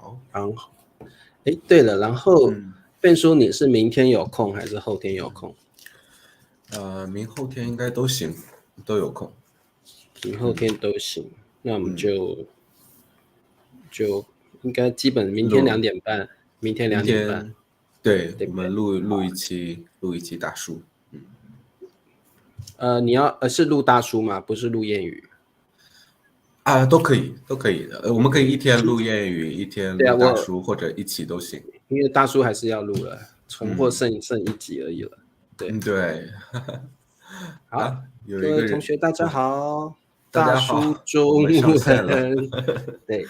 好，然后，对了，然后嗯，变叔，你是明天有空还是后天有空？明后天应该都行，都有空。明后天都行，那我们嗯，就应该基本明天两录，点半，明天明两点半，天，对，我对不对？们录一期大叔。你是录大叔吗？不是录谚语啊，都可以，都可以的。我们可以一天录谚语，一天对啊，录大叔，或者一起都行。因为大叔还是要录了，重获嗯剩一集而已了。对，嗯，对。好，啊，有各一个人，位同学，大家好，大大家好，叔中我们上线了。文，对，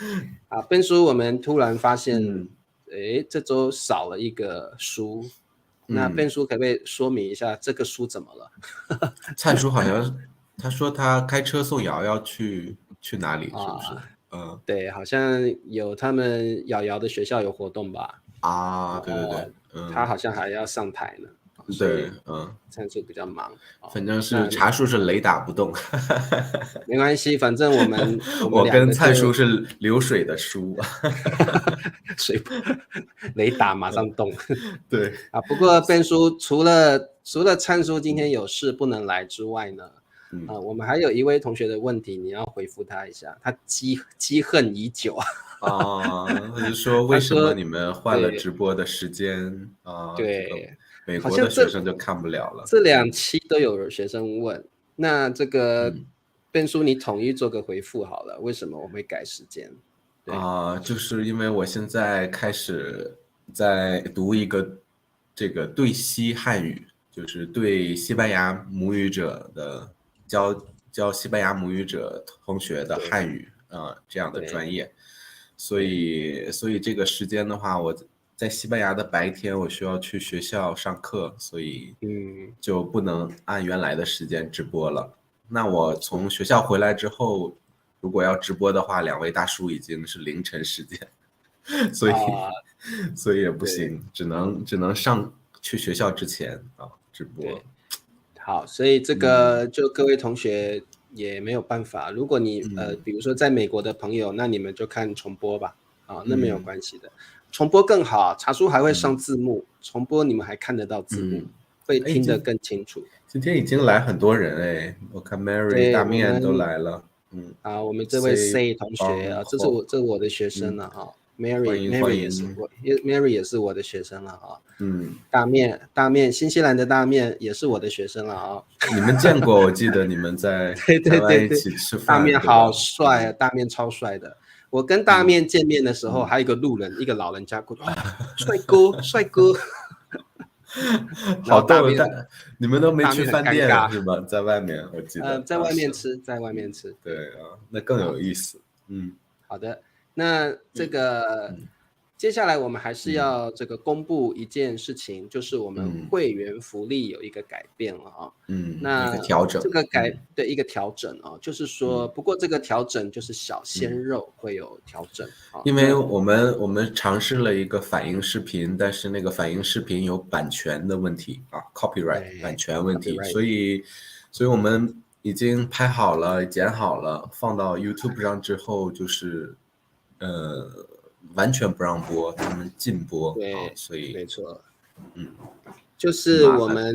啊，笨叔，我们突然发现，嗯这周少了一个书，那笨嗯，叔可不可以说明一下这个书怎么了？蔡叔好像他说他开车送瑶瑶去哪里，是不是？啊，嗯对，好像有他们瑶瑶的学校有活动吧？啊，对对对，他好像还要上台呢，所对，以参数比较忙反正是那茶叔是雷打不动，没关系，反正我们我跟两个就 蔡叔是流水的书。水雷达马上动对，啊。不过变叔除了灿叔今天有事不能来之外呢，嗯我们还有一位同学的问题，你要回复他一下，他积恨已久啊。啊，他就说为什么他说，你们换了对直播的时间啊？这个对，美国的学好像生就看不了了。这两期都有学生问，那这个嗯变叔你统一做个回复好了，为什么我们会改时间？对，就是因为我现在开始在读一个这个对西汉语，就是对西班牙母语者的教西班牙母语者同学的对汉语这样的对专业，所对，以所以这个时间的话，我在西班牙的白天我需要去学校上课，所以嗯，就不能按原来的时间直播了。那我从学校回来之后，如果要直播的话，两位大叔已经是凌晨时间，所以啊，所以也不对行，只能上去学校之前直播。对。好，所以这嗯个就各位同学也没有办法。如果你嗯比如说在美国的朋友，那你们就看重播吧，那没有嗯关系的。重播更好，茶叔还会上嗯字幕，重播你们还看得到字幕，嗯，会哎，听得更清楚。今天已经来很多人哎，我看 Mary 对大面都我们来了，我们这位 C C 同学帮这是后，我的学生了欢迎，Mary 欢迎，也是我的学生了嗯，大面，新西兰的大面也是我的学生了你们见过？我记得你们在对台对对对，湾一起吃大面饭，对吧？好帅啊，大面超帅的。我跟大嗯面见面的时候，嗯，还有一个路人，一个老人家过去，帅哥，帅哥。然后好逗，但你们都没去大面很饭店尴尬，是吧？在外面，我记得在当时，外面吃，在外面吃。对，对那更好，有意思。嗯好的。那这个嗯接下来我们还是嗯要这个公布一件事情，就是我们嗯会员福利有一个改变了一个那调整，这个的一个调整就是说，嗯。不过这个调整就是小鲜肉会有调整因为我们尝试了一个反应视频，但是那个反应视频有版权的问题copyright 版对权问题，，copyright，所以我们已经拍好了、剪好了，放到 YouTube 上之后，就是完全不让播，他们禁播对，所以没错，嗯就是很麻烦，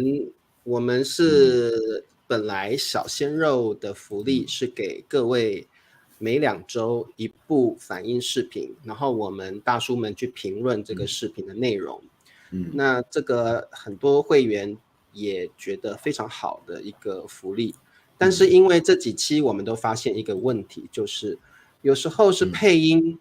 我们嗯是本来小鲜肉的福利是给各位每2周一部反应视频，然后我们大叔们去评论这个视频的内容。嗯那这个很多会员也觉得非常好的一个福利，但是因为这几期我们都发现一个问题，就是有时候是配音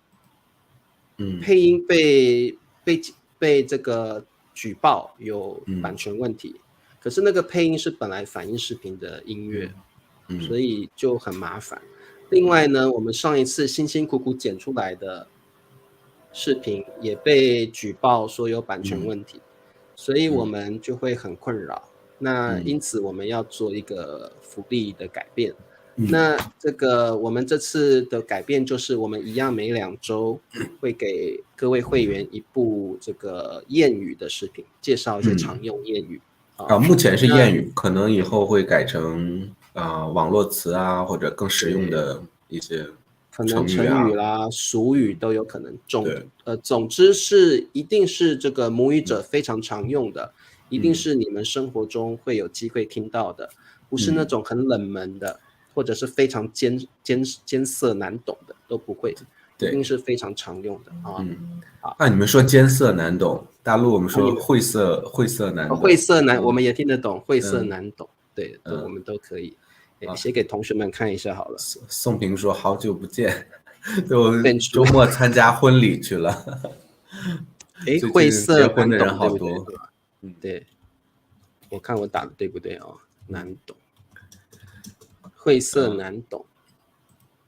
被这个举报有版权问题，可是那个配音是本来反映视频的音乐，所以就很麻烦。另外呢，我们上一次辛辛苦苦剪出来的视频也被举报说有版权问题，所以我们就会很困扰。那因此我们要做一个福利的改变。那这个我们这次的改变就是我们一样每2周会给各位会员一部这个谚语的视频，介绍一些常用谚语目前是谚语，可能以后会改成网络词或者更实用的一些可能成语啦、俗语都有可能。总之是一定是这个母语者非常常用的，一定是你们生活中会有机会听到的，不是那种很冷门的，或者是非常艰涩难懂的都不会，一定是非常常用的啊。你们说艰涩难懂，大陆我们说晦涩难懂。晦涩难，我们也听得懂，晦涩难懂，对，我们都可以。写给同学们看一下好了。宋平说好久不见，我周末参加婚礼去了。晦涩结婚的人好多。对，我看我打的对不对哦？难懂，晦涩难懂，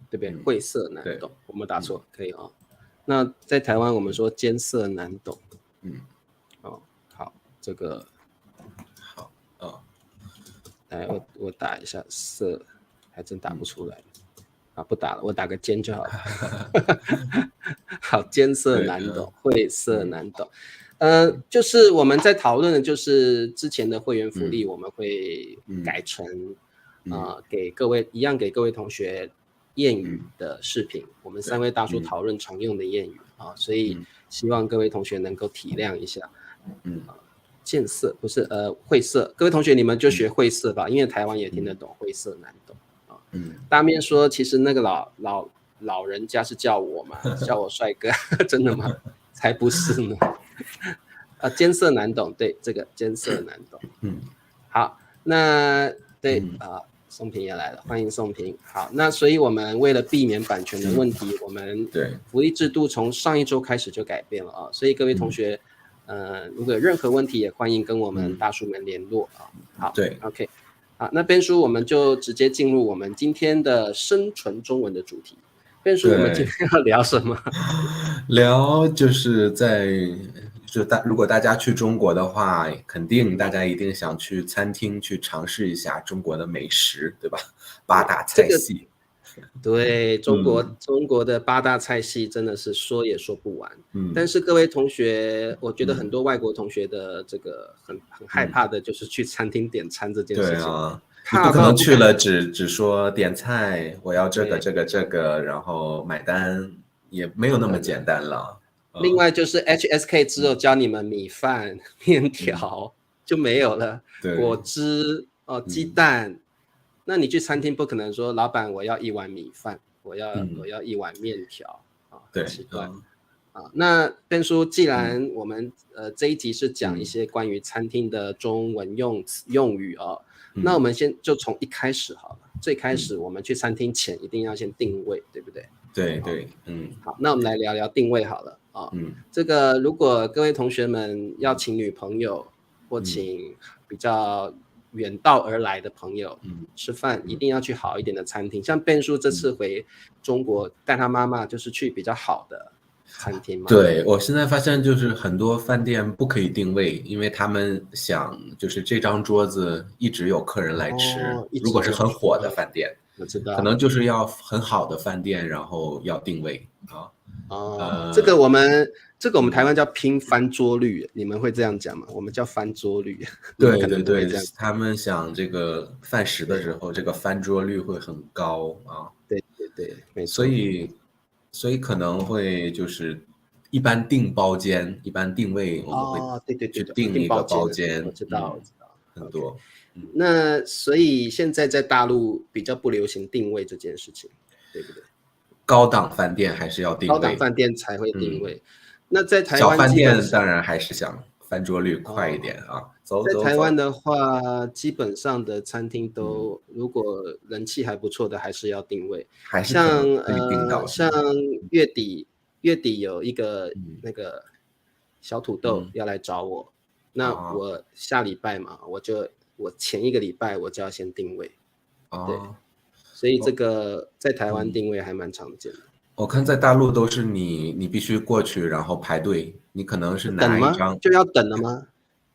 对不对？晦涩难懂，我们打错，可以哦。那在台湾我们说艰涩难懂。好，这个好来，我打一下色，还真打不出来不打了，我打个尖就好了。好，艰涩难懂，晦涩难懂。就是我们在讨论的就是之前的会员福利，我们会改成给各位同学谚语的视频，我们3位大叔讨论常用的谚语所以希望各位同学能够体谅一下。艰涩不是晦涩，各位同学你们就学晦涩吧，因为台湾也听得懂晦涩难懂大面说其实那个老人家是叫我嘛，叫我帅哥，真的吗？才不是呢。艰涩难懂，对，这个艰涩难懂。好，那对宋平也来了，欢迎宋平。好，那所以我们为了避免版权的问题，我们福利制度从上一周开始就改变了所以各位同学如果有任何问题也欢迎跟我们大叔们联络好，对 ，OK， 好，那Ben叔我们就直接进入我们今天的生存中文的主题。Ben叔，我们今天要聊什么？聊就是如果大家去中国的话，肯定大家一定想去餐厅去尝试一下中国的美食，对吧？8大菜系。对，中国的8大菜系真的是说也说不完。但是各位同学，我觉得很多外国同学的这个很害怕的就是去餐厅点餐这件事情。你不可能去了只说点菜，我要这个，然后买单，也没有那么简单了。另外就是 HSK 只有教你们米饭、面条就没有了，果汁鸡蛋。那你去餐厅不可能说老板我要1碗米饭，我要1碗面条很奇怪那Ben叔，既然我们这一集是讲一些关于餐厅的中文用语那我们就从一开始好了。最开始我们去餐厅前一定要先定位，对不对？对，好，那我们来聊聊定位好了这个如果各位同学们要请女朋友或请比较远道而来的朋友吃饭，一定要去好一点的餐厅。像Ben叔这次回中国带他妈妈就是去比较好的餐厅嘛。对，我现在发现就是很多饭店不可以定位，因为他们想就是这张桌子一直有客人来吃。如果是很火的饭店，我知道，可能就是要很好的饭店，然后要定位这个我们台湾叫拼翻桌率，你们会这样讲吗？我们叫翻桌率。对，他们想这个饭食的时候，这个翻桌率会很高对，没错。所以可能会就是一般订包间，一般定位我们会去订一个包间。我知道很多。那所以现在在大陆比较不流行定位这件事情，对不对？高档饭店还是要定位，高档饭店才会定位。那在台湾小饭店当然还是想翻桌率快一点在台湾的话，基本上的餐厅都如果人气还不错的，还是要定位。还是像月底有一个那个小土豆要来找我，那我下礼拜嘛，我前一个礼拜我就要先定位。对，所以这个在台湾定位还蛮常见的。我看在大陆都是你必须过去，然后排队，你可能是拿一张就要等了吗？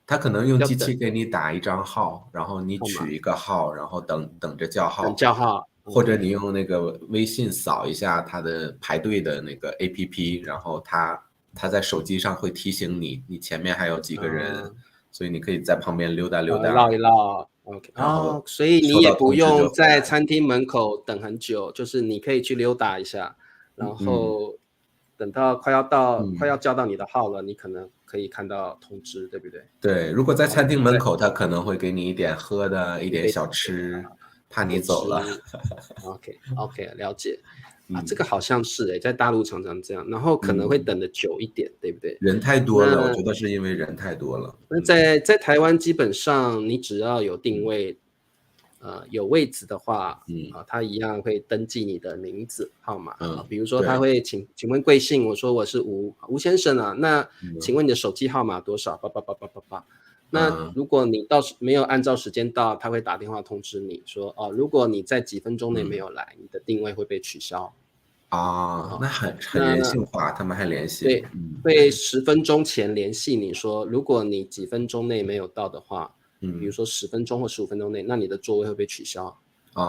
他可能用机器给你打一张号，然后你取一个号，然后等着叫号。等叫号，或者你用那个微信扫一下他的排队的那个 APP， 然后他在手机上会提醒你前面还有几个人，所以你可以在旁边溜达绕一绕。OK， 所以你也不用在餐厅门口等很久，就是你可以去溜达一下，然后等到快要叫到你的号了，你可能可以看到通知，对不对？对，如果在餐厅门口，他可能会给你一点喝的，一点小吃，怕你走了。OK， 了解。这个好像是在大陆常常这样，然后可能会等得久一点，对不对？人太多了，我觉得是因为人太多了。那在台湾，基本上你只要有定位，有位置的话，他一样会登记你的名字号码。比如说他会请问贵姓，我说我是吴先生啊，那请问你的手机号码多少？叭。那如果你没有按照时间到，他会打电话通知你说，如果你在几分钟内没有来，你的定位会被取消。那很人性化，他们还联系。对，会10分钟前联系你说，如果你几分钟内没有到的话，比如说10分钟或15分钟内，那你的座位会被取消。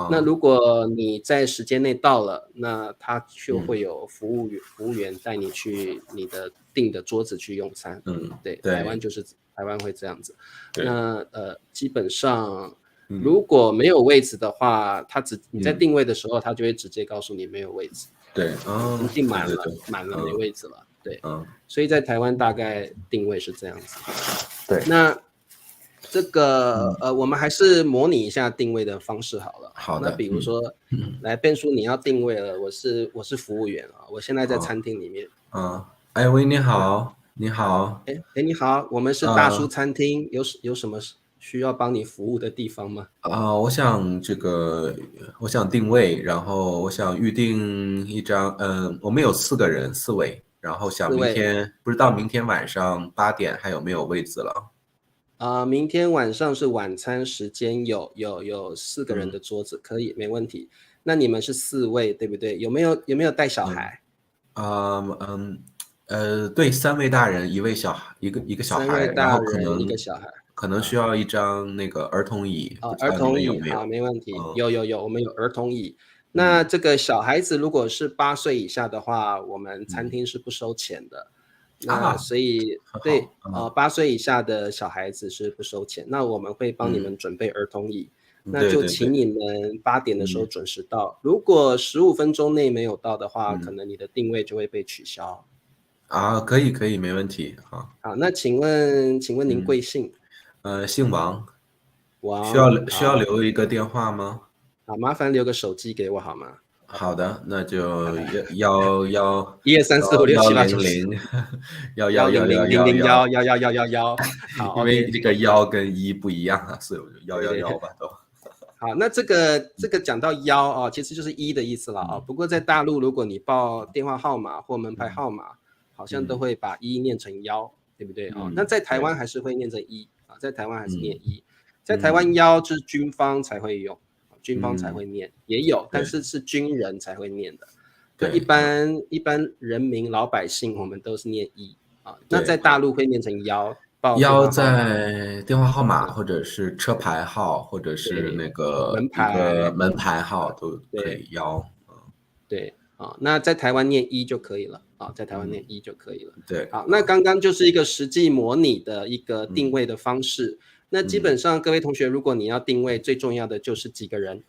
那如果你在时间内到了，那他就会有服务员带你去你的订的桌子去用餐。对，台湾会这样子。那基本上如果没有位置的话，你在定位的时候，他就会直接告诉你没有位置。对，已经订满了，没位置了。对，所以在台湾大概定位是这样子。对，那这个我们还是模拟一下定位的方式好了。好的。那比如说，来Ben叔你要定位了，我是服务员啊，我现在在餐厅里面。喂，你好，你好。你好，我们是大叔餐厅，有什么需要帮你服务的地方吗？我想定位，然后我想预定一张，我们有4位，然后想不知道明天晚上8点还有没有位置了？明天晚上是晚餐时间，有4个人的桌子，可以，没问题。那你们是4位，对不对？有没有带小孩？对，3位大人，一个小孩，然后可能需要一张那个儿童椅。儿童椅，好，没问题。有，我们有儿童椅。那这个小孩子如果是8岁以下的话，我们餐厅是不收钱的。那所以对8岁以下的小孩子是不收钱。那我们会帮你们准备儿童椅。那就请你们8点的时候准时到。如果15分钟内没有到的话，可能你的定位就会被取消。可以，没问题。好，那请问您贵姓？姓王。王。需要留一个电话吗？麻烦留个手机给我好吗？好的，那就1 2 3 4 5 6 7 8 9 10 好，因为这个1跟1不一样啊，所以我就111吧都。好，那这个讲到1其实就是1的意思了不过在大陆，如果你报电话号码或门牌号码，好像都会把1念成1，对不对那在台湾还是会念成1在台湾还是念1，在台湾1是军方才会用。军方才会念，也有，但是是军人才会念的。对，一般人民老百姓，我们都是念1那在大陆会念成1。1在电话号码，或者是车牌号，或者是那个门牌号都可以1。对那在台湾念1就可以了在台湾念1就可以了。对，好，那刚刚就是一个实际模拟的一个定位的方式。那基本上各位同学，如果你要定位，最重要的就是几个人。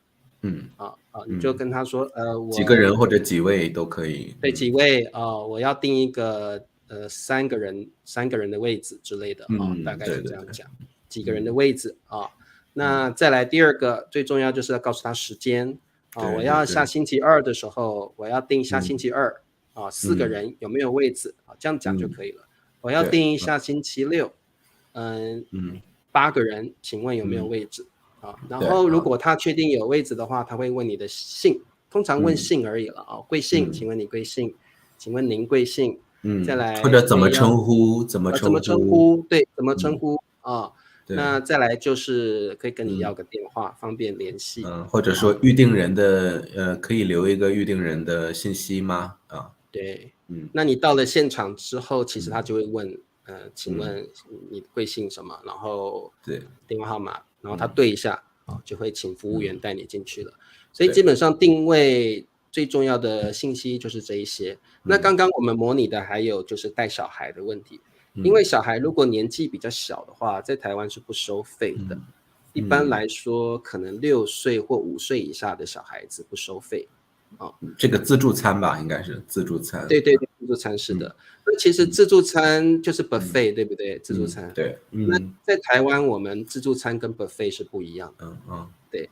你就跟他说，几个人或者几位都可以。对，几位我要定一个3个人的位置之类的大概是这样讲，几个人的位置那再来第2个，最重要就是要告诉他时间我要下星期2的时候，我要定下星期24个人有没有位置这样讲就可以了。我要定下星期68个人，请问有没有位置然后如果他确定有位置的话，他会问你的姓，通常问姓而已了贵姓，请问你贵姓，请问您贵姓再来或者怎么称呼，对，怎么称呼那再来就是可以跟你要个电话，方便联系或者说预定人的可以留一个预定人的信息吗对那你到了现场之后，其实他就会问请问你贵姓什么，然后电话号码，然后他对一下就会请服务员带你进去了。所以基本上定位最重要的信息就是这一些。那刚刚我们模拟的还有就是带小孩的问题，因为小孩如果年纪比较小的话，在台湾是不收费的。一般来说可能6岁或5岁以下的小孩子不收费这个自助餐吧，应该是自助餐。对，自助餐是的。那其实自助餐就是 buffet，对不对？自助餐。对，那在台湾，我们自助餐跟 buffet 是不一样的。对，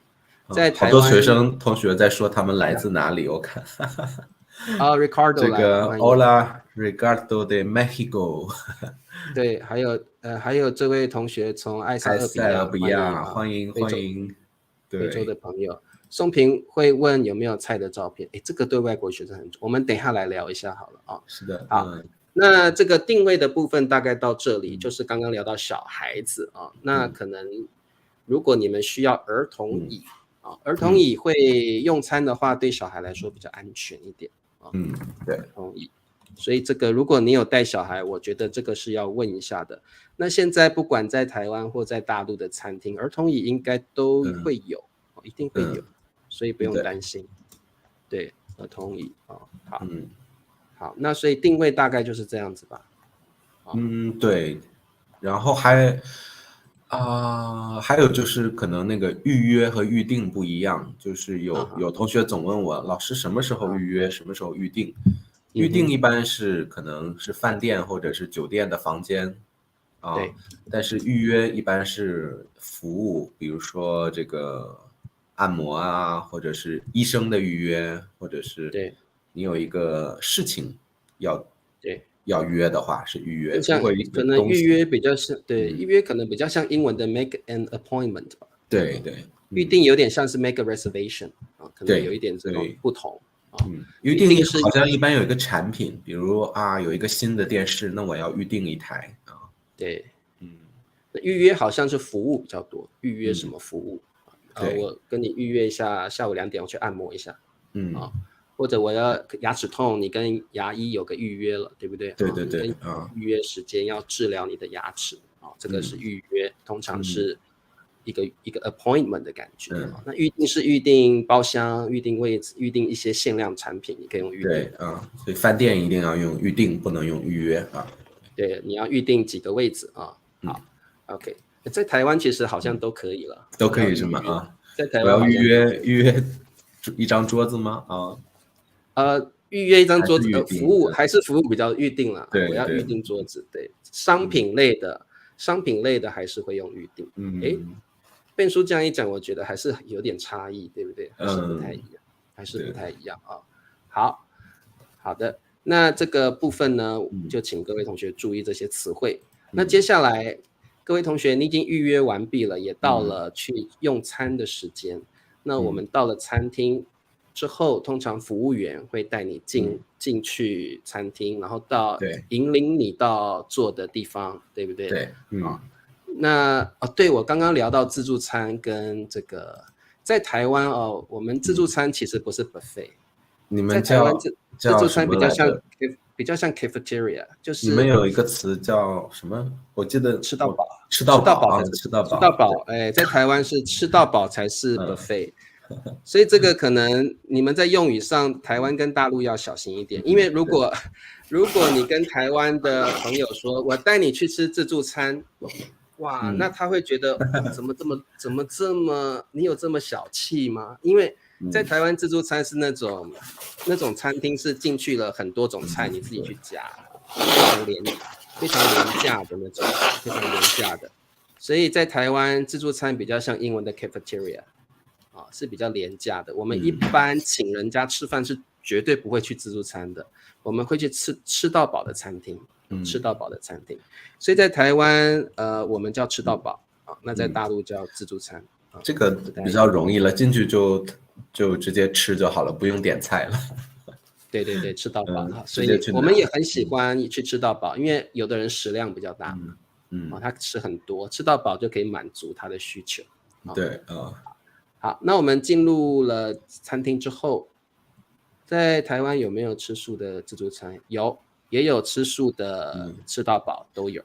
在好多台湾学生同学在说他们来自哪里，我看。Ricardo 这个 来了，欢迎。Hola Ricardo de Mexico。对，还有这位同学从埃塞俄比亚，欢迎。非洲的朋友。宋平会问有没有菜的照片，这个对外国学生很重要，我们等一下来聊一下好了啊。是的，好，那这个定位的部分大概到这里，就是刚刚聊到小孩子啊，那可能如果你们需要儿童椅儿童椅会用餐的话，对小孩来说比较安全一点对，儿童椅。所以这个如果你有带小孩，我觉得这个是要问一下的。那现在不管在台湾或在大陆的餐厅，儿童椅应该都会有，一定会有。所以不用担心，对，儿童椅好，那所以定位大概就是这样子吧。对，然后还有就是可能那个预约和预定不一样，就是有同学总问我，老师什么时候预约，什么时候预定？预定一般是可能是饭店或者是酒店的房间对，但是预约一般是服务，比如说这个按摩啊，或者是医生的预约，或者是你有一个事情要约的话是预约。可能预约比较像预约可能比较像英文的 make an appointment 吧。对，预定有点像是 make a reservation 可能有一点这种不同。预定是好像一般有一个产品，比如有一个新的电视，那我要预定一台对，那预约好像是服务比较多，预约什么服务？我跟你预约一下，下午2点我去按摩一下，或者我要牙齿痛，你跟牙医有个预约了，对不对？对，预约时间要治疗你的牙齿这个是预约，通常是一个 appointment 的感觉。那预定是预定包厢、预定位置、预定一些限量产品，你可以用预定的。所以饭店一定要用预定，不能用预约对，你要预定几个位置好 ，OK。在台湾其实好像都可以了，都可以是吗？在台湾我要预约一张桌子吗？预约一张桌子，服务还是服务比较预定了。对，我要预定桌子。对，商品类的还是会用预定。变叔这样一讲，我觉得还是有点差异，对不对？还是不太一样，好的。那这个部分呢，就请各位同学注意这些词汇。那接下来，各位同学，你已经预约完毕了，也到了去用餐的时间。那我们到了餐厅之后，通常服务员会带你进去餐厅，然后引领你到坐的地方，对不对？对，那对，我刚刚聊到自助餐跟这个，在台湾我们自助餐其实不是 buffet，你们在台湾自助餐比较像 cafeteria， 就是你们有一个词叫什么？我记得吃到饱，吃到饱。在台湾是吃到饱才是 buffet。所以这个可能你们在用语上，台湾跟大陆要小心一点，因为如果你跟台湾的朋友说，我带你去吃自助餐，哇，那他会觉得怎么这么，你有这么小气吗？因为在台湾自助餐是那种餐厅是进去了很多种菜，你自己去夹，非常廉价的那种，非常廉价的。所以在台湾自助餐比较像英文的 cafeteria。是比较廉价的。我们一般请人家吃饭是绝对不会去自助餐的，我们会去吃到饱的餐厅，吃到饱的餐厅。所以在台湾，我们叫吃到饱那在大陆叫自助餐。这个比较容易了，进去就直接吃就好了，不用点菜了。对，吃到饱所以我们也很喜欢去吃到饱，因为有的人食量比较大，他吃很多，吃到饱就可以满足他的需求。对，好，那我们进入了餐厅之后，在台湾有没有吃素的自助餐？也有吃素的，吃到饱都有。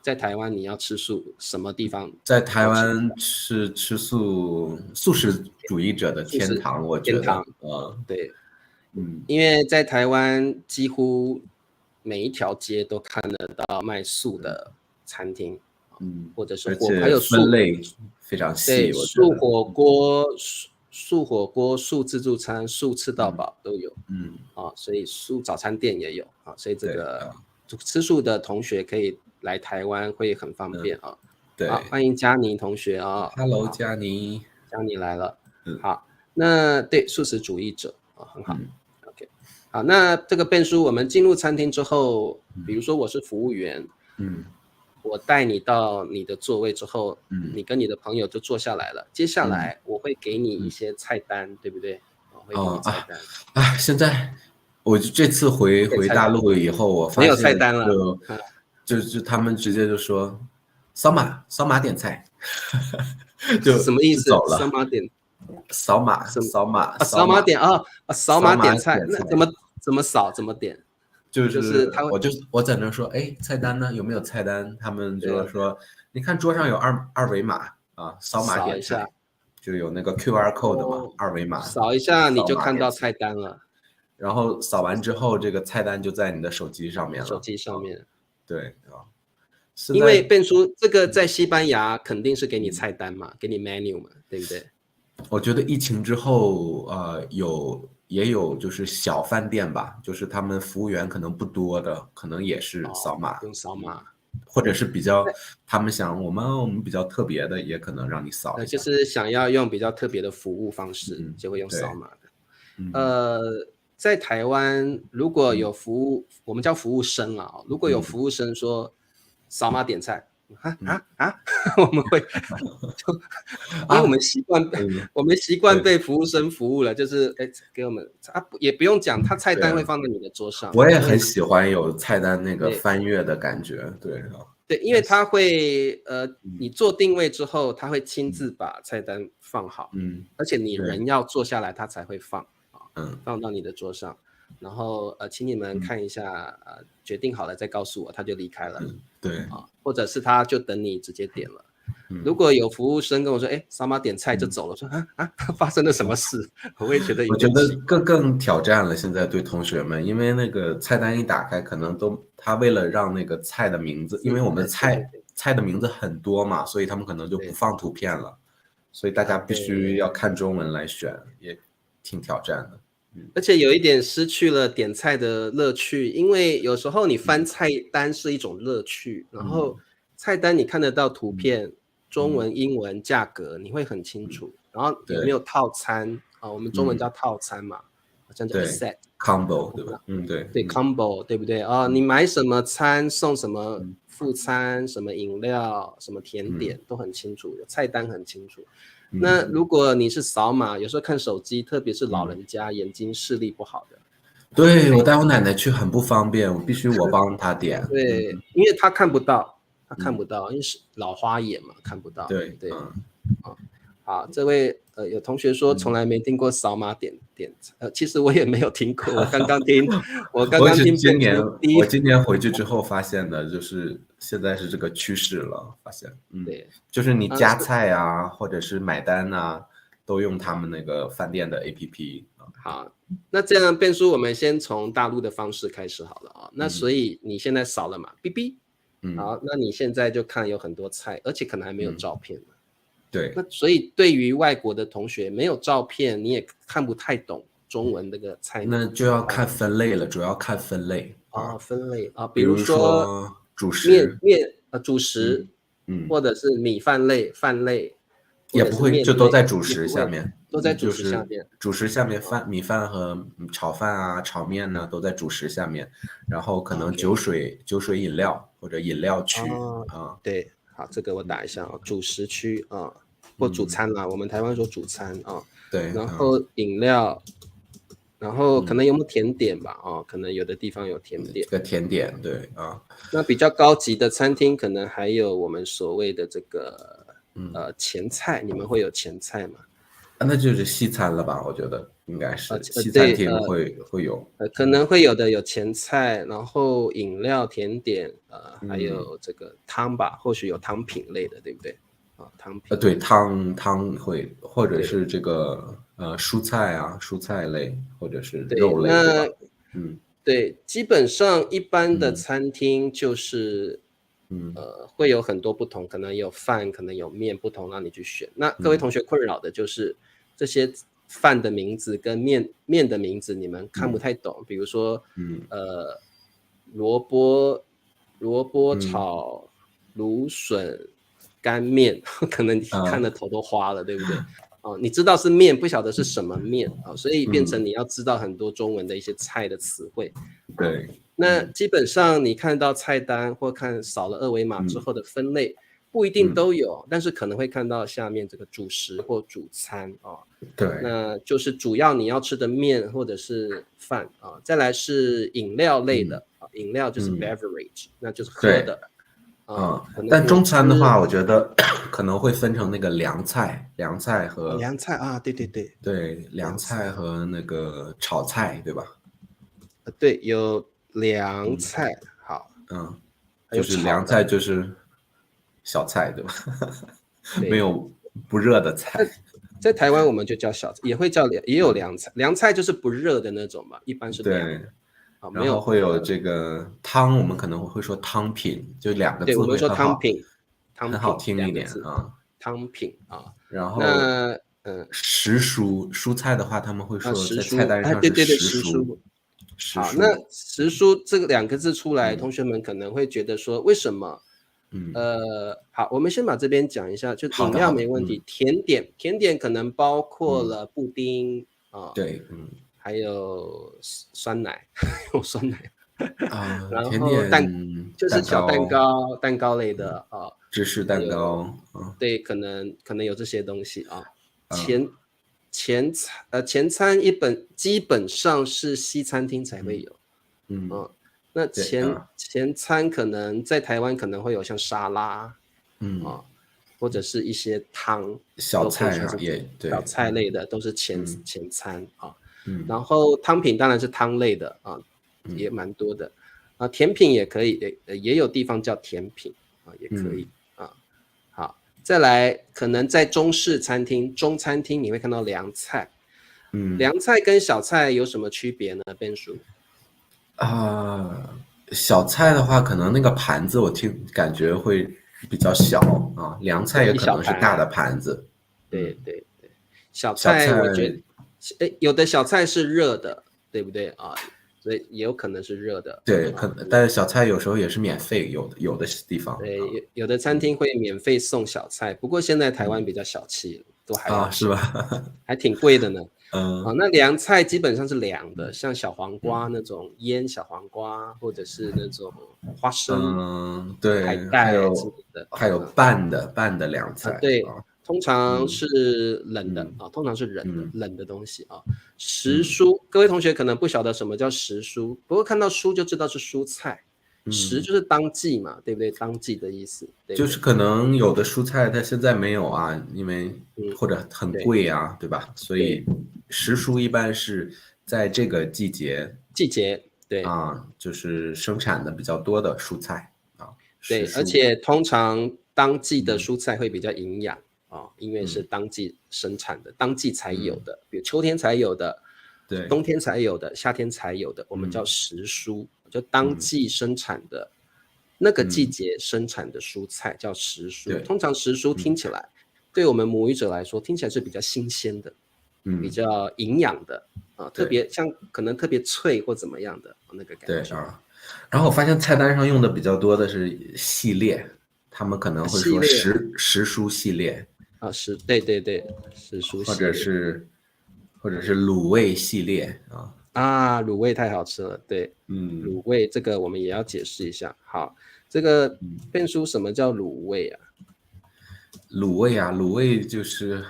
在台湾你要吃素，什么地方？在台湾是吃素食主义者的天堂，我觉得。对，因为在台湾几乎每一条街都看得到卖素的餐厅，或者是还有分类非常细，素火锅、素火锅、素自助餐、素吃到饱都有。所以素早餐店也有啊，所以这个吃素的同学可以来台湾会很方便啊。对，好，欢迎佳妮同学啊。Hello，佳妮，佳妮来了。好，那对素食主义者啊，很好。OK， 好，那这个变叔，我们进入餐厅之后，比如说我是服务员，我带你到你的座位之后，你跟你的朋友就坐下来了。接下来我会给你一些菜单，对不对？我会给你菜单。现在我这次回大陆以后，我发现没有菜单了，就他们直接就说扫码点菜，就什么意思？走了。扫码点啊，扫码点菜，那怎么扫怎么点？就是我在那说，哎，菜单呢？有没有菜单？他们就说，你看桌上有二维码啊，扫码点菜，就有那个 QR code 嘛，二维码扫一下你就看到菜单了。然后扫完之后，这个菜单就在你的手机上面了。手机上面，对啊，因为变叔这个在西班牙肯定是给你菜单嘛，给你 menu 嘛，对不对？我觉得疫情之后，也有就是小饭店吧，就是他们服务员可能不多的，可能也是扫码，用扫码，或者是比较他们想我们比较特别的，也可能让你扫一下，就是想要用比较特别的服务方式，就会用扫码的。在台湾如果有服务，我们叫服务生啊，如果有服务生说扫码点菜。我们会因为我们习惯被服务生服务了，就是给我们也不用讲，他菜单会放在你的桌上。我也很喜欢有菜单那个翻阅的感觉，对，因为他会你做定位之后，他会亲自把菜单放好，而且你人要坐下来，他才会放放到你的桌上，然后请你们看一下，决定好了再告诉我，他就离开了。对或者是他就等你直接点了。如果有服务生跟我说，扫码点菜就走了，说发生了什么事？我会觉得有点奇怪。我觉得更挑战了，现在对同学们，因为那个菜单一打开，可能他为了让那个菜的名字，因为我们菜的名字很多嘛，所以他们可能就不放图片了，所以大家必须要看中文来选，也挺挑战的。而且有一点失去了点菜的乐趣，因为有时候你翻菜单是一种乐趣，然后菜单你看得到图片，中文、英文、价格你会很清楚，然后有没有套餐我们中文叫套餐嘛，好像叫 set combo 对吧？对 combo 对不对你买什么餐送什么副餐，什么饮料，什么甜点都很清楚，菜单很清楚。那如果你是扫码，有时候看手机，特别是老人家眼睛视力不好的，对，我带我奶奶去很不方便，我必须帮她点。对，因为她看不到，因为是老花眼嘛，看不到。对，好，这位有同学说从来没听过扫码点其实我也没有听过，我刚刚听我今年回去之后发现的，就是现在是这个趋势了，发现对，就是你加菜啊，或者是买单啊，都用他们那个饭店的 APP。好，那这样变叔，我们先从大陆的方式开始好了那所以你现在扫了嘛，哔哔，好，那你现在就看有很多菜，而且可能还没有照片对，那所以对于外国的同学，没有照片，你也看不太懂中文那个菜，那就要看分类了，主要看分类分类比如说主食主食，或者是米饭类饭类，也不会就都在主食下面，都在主食下面，主食下面米饭和炒饭啊、炒面呢都在主食下面，然后可能酒水饮料或者饮料区对，好，这个我打一下主食区或主餐啦，我们台湾说主餐对，然后饮料，然后可能有没有甜点吧可能有的地方有甜点，甜点对那比较高级的餐厅可能还有我们所谓的这个前菜，你们会有前菜吗？那就是西餐了吧？我觉得应该是西餐厅会有，可能会有的有前菜，然后饮料、甜点还有这个汤吧，或许有汤品类的，对不对？汤品对汤会，或者是这个蔬菜类或者是肉类，对吧？对，基本上一般的餐厅就是会有很多不同，可能有饭，可能有面，不同让你去选。那各位同学困扰的就是这些饭的名字跟面的名字你们看不太懂，比如说萝卜炒芦笋干面，可能你看的头都花了，对不对？你知道是面，不晓得是什么面所以变成你要知道很多中文的一些菜的词汇。对，那基本上你看到菜单或看扫了二维码之后的分类，不一定都有，但是可能会看到下面这个主食或主餐对，那就是主要你要吃的面或者是饭再来是饮料类的饮料就是 beverage，那就是喝的。但中餐的话，我觉得可能会分成那个凉菜和凉菜对，凉菜和那个炒菜，对吧？对，有凉菜，好，就是凉菜就是小菜，对吧？没有不热的菜。在台湾我们就叫小菜，也有凉菜，凉菜就是不热的那种嘛，一般是凉的。对。然后会有这个汤，我们可能会说汤品，就2个字会很好，很好听一点汤品然后那时蔬，蔬菜的话，他们会说在菜单上是时蔬。好，那时蔬这个2个字出来，同学们可能会觉得说，为什么？好，我们先把这边讲一下，就饮料没问题，甜点可能包括了布丁对，还有酸奶，有酸奶然甜后点就是小蛋糕类的芝士蛋糕对，可能有这些东西前餐基本上是西餐厅才会有，那前餐可能在台湾可能会有像沙拉，或者是一些汤，小菜也对，小菜类的都是前餐然后汤品当然是汤类的也蛮多的甜品也可以，也有地方叫甜品也可以好，再来可能在中式餐厅、中餐厅你会看到凉菜，凉菜跟小菜有什么区别呢？Ben叔小菜的话，可能那个盘子我感觉会比较小凉菜也可能是大的盘子。对，小菜我觉得有的小菜是热的，对不对所以也有可能是热的。对，但是小菜有时候也是免费，有的地方。对，有的餐厅会免费送小菜，不过现在台湾比较小气，都还要是吧？还挺贵的呢。那凉菜基本上是凉的，像小黄瓜那种腌小黄瓜，或者是那种花生，对，海带之类的，还有拌的凉菜，对，通常是冷的通常是冷的东西时蔬，各位同学可能不晓得什么叫时蔬，不过看到蔬就知道是蔬菜，时就是当季嘛，对不对？当季的意思，对对就是可能有的蔬菜它现在没有因为或者很贵对吧？所以时蔬一般是在这个季节对就是生产的比较多的蔬菜对，而且通常当季的蔬菜会比较营养因为是当季生产的，当季才有的，比如秋天才有的，对，冬天才有的，夏天才有的，我们叫时蔬，就当季生产的那个季节生产的蔬菜叫时蔬。通常时蔬听起来对我们母语者来说听起来是比较新鲜的，比较营养的特别像可能特别脆或怎么样的那个感觉。对然后我发现菜单上用的比较多的是系列，他们可能会说时蔬系列对，时蔬系列或者是卤味系列卤味太好吃了，对，卤味这个我们也要解释一下。好，这个Ben叔什么叫卤味卤味就是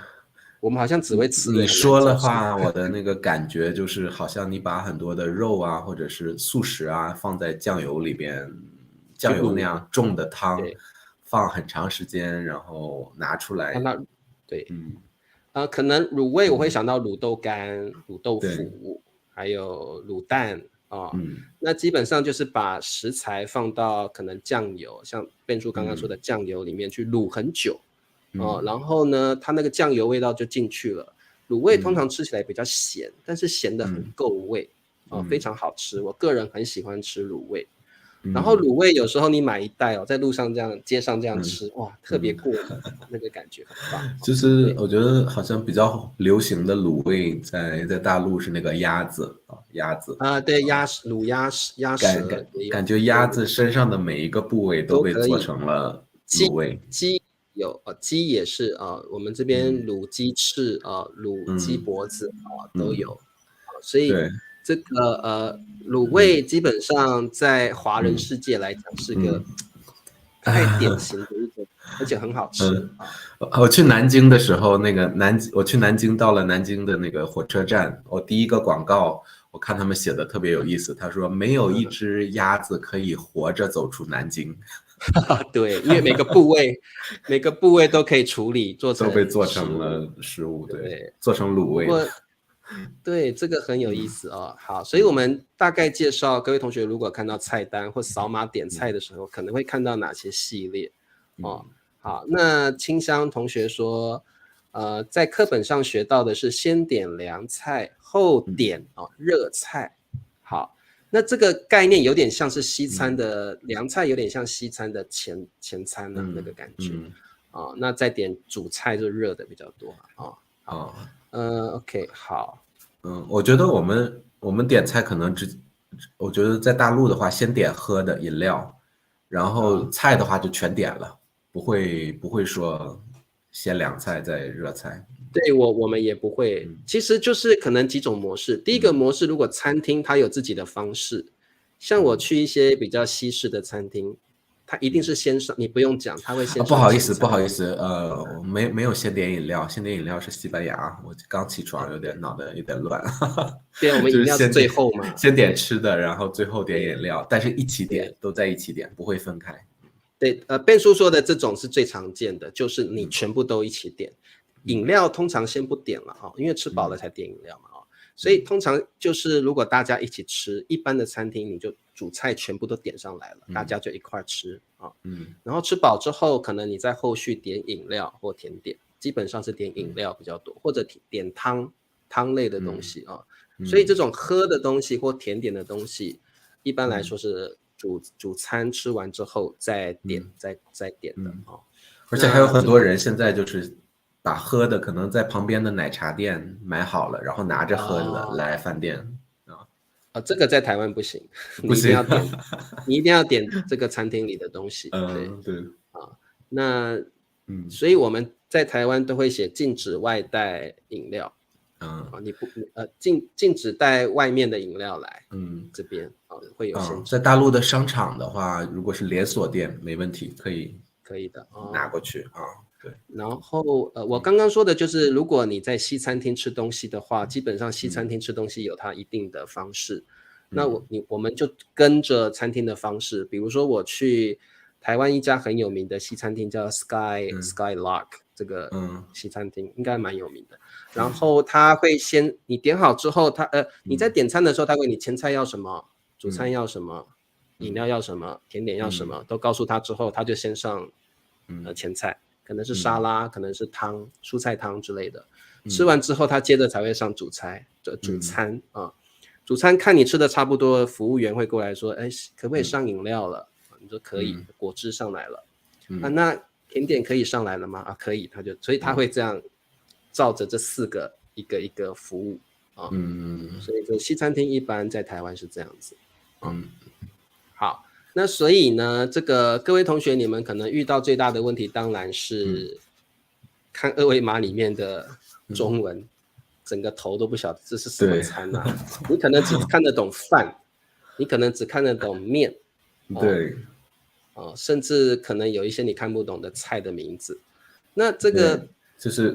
我们好像只会吃。你说的话，我的那个感觉就是好像你把很多的肉或者是素食放在酱油里边，酱油那样重的汤放很长时间，然后拿出来。对，可能卤味我会想到卤豆干、卤豆腐，还有卤蛋那基本上就是把食材放到可能酱油，像Ben叔刚刚说的酱油里面去卤很久然后呢，它那个酱油味道就进去了。卤味通常吃起来比较咸，但是咸的很够味非常好吃。我个人很喜欢吃卤味然后卤味有时候你买一袋在路上这样街上这样吃，哇，特别过瘾，那个感觉很棒。就是我觉得好像比较流行的卤味在大陆是那个鸭子啊，对，卤鸭舌也有，感觉鸭子身上的每一个部位都被做成了卤味。鸡有鸡也是我们这边卤鸡翅卤鸡脖子都有，所以这个卤味基本上在华人世界来讲是个太典型的一种，而且很好吃我去南京的时候，我去南京到了南京的那个火车站，我第一个广告我看他们写的特别有意思，他说没有一只鸭子可以活着走出南京。对，因为每个部位都可以处理，都被做成了食物，对，做成卤味。对，这个很有意思好，所以我们大概介绍各位同学，如果看到菜单或扫码点菜的时候，可能会看到哪些系列好，那清香同学说，在课本上学到的是先点凉菜，后点热菜。好，那这个概念有点像是西餐的凉菜，有点像西餐的前餐的那个感觉那再点主菜就热的比较多OK 好，我觉得我们点菜可能我觉得在大陆的话，先点喝的饮料，然后菜的话就全点了，不会说先凉菜再热菜。对，我们也不会，其实就是可能几种模式。第一个模式，如果餐厅它有自己的方式，像我去一些比较西式的餐厅，它一定是先上，你不用讲，它会先上。不好意思，没有先点饮料，先点饮料是西班牙。我刚起床，脑袋有点乱。对，我们饮料是最后嘛，先点吃的，然后最后点饮料，但是一起点，都在一起点，不会分开。对，Ben叔说的这种是最常见的，就是你全部都一起点。饮料通常先不点了因为吃饱了才点饮料嘛所以通常就是如果大家一起吃，一般的餐厅你就主菜全部都点上来了，大家就一块吃然后吃饱之后，可能你在后续点饮料或甜点，基本上是点饮料比较多，或者点汤类的东西所以这种喝的东西或甜点的东西，一般来说是主餐吃完之后再点再点的而且还有很多人现在就是把喝的可能在旁边的奶茶店买好了，然后拿着喝的来饭店这个在台湾不行，不行，你一定要点这个餐厅里的东西。对那所以我们在台湾都会写禁止外带饮料你不禁止带外面的饮料来这边会有限制。在大陆的商场的话，如果是连锁店没问题，可以的拿过去对。然后我刚刚说的就是，如果你在西餐厅吃东西的话，基本上西餐厅吃东西有它一定的方式。那我们就跟着餐厅的方式，比如说我去台湾一家很有名的西餐厅叫 Skylark 这个西餐厅应该蛮有名的。然后他会先你点好之后，你在点餐的时候，他问你前菜要什么，主餐要什么，饮料要什么，甜点要什么，都告诉他之后，他就先上前菜。可能是沙拉，可能是汤，蔬菜汤之类的。吃完之后，他接着才会上主餐主餐看你吃的差不多，服务员会过来说：“可不可以上饮料了？”你说可以，果汁上来了。那甜点可以上来了吗？可以，所以他会这样照着这4个一个一个服务所以这西餐厅一般在台湾是这样子好。那所以呢，这个各位同学，你们可能遇到最大的问题，当然是看二维码里面的中文，整个头都不晓得这是什么餐你可能只看得懂饭，你可能只看得懂面，对，甚至可能有一些你看不懂的菜的名字。那这个就是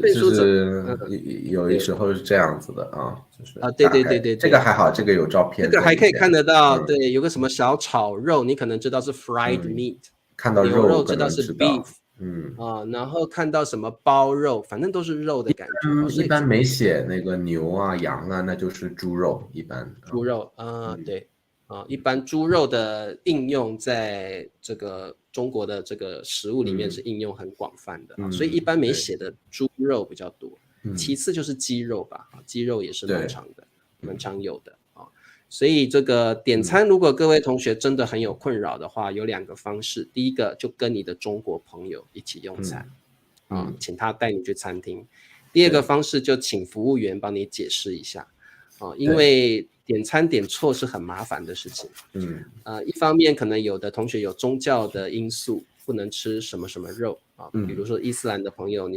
有时候是这样子的就是对，这个还好，这个有照片，这个还可以看得到，对，有个什么小炒肉，你可能知道是 fried meat，看到牛肉知道是 beef，然后看到什么包肉，反正都是肉的感觉。一般没写那个牛啊、羊啊，那就是猪肉，一般。猪肉对一般猪肉的应用在这个中国的这个食物里面是应用很广泛的所以一般没写的猪肉比较多。其次就是鸡肉吧，鸡肉也是蛮常有的所以这个点餐，如果各位同学真的很有困扰的话，有2个方式。第一个就跟你的中国朋友一起用餐，请他带你去餐厅。第2个方式就请服务员帮你解释一下，因为点餐点错是很麻烦的事情。一方面可能有的同学有宗教的因素，不能吃什么什么肉比如说伊斯兰的朋友，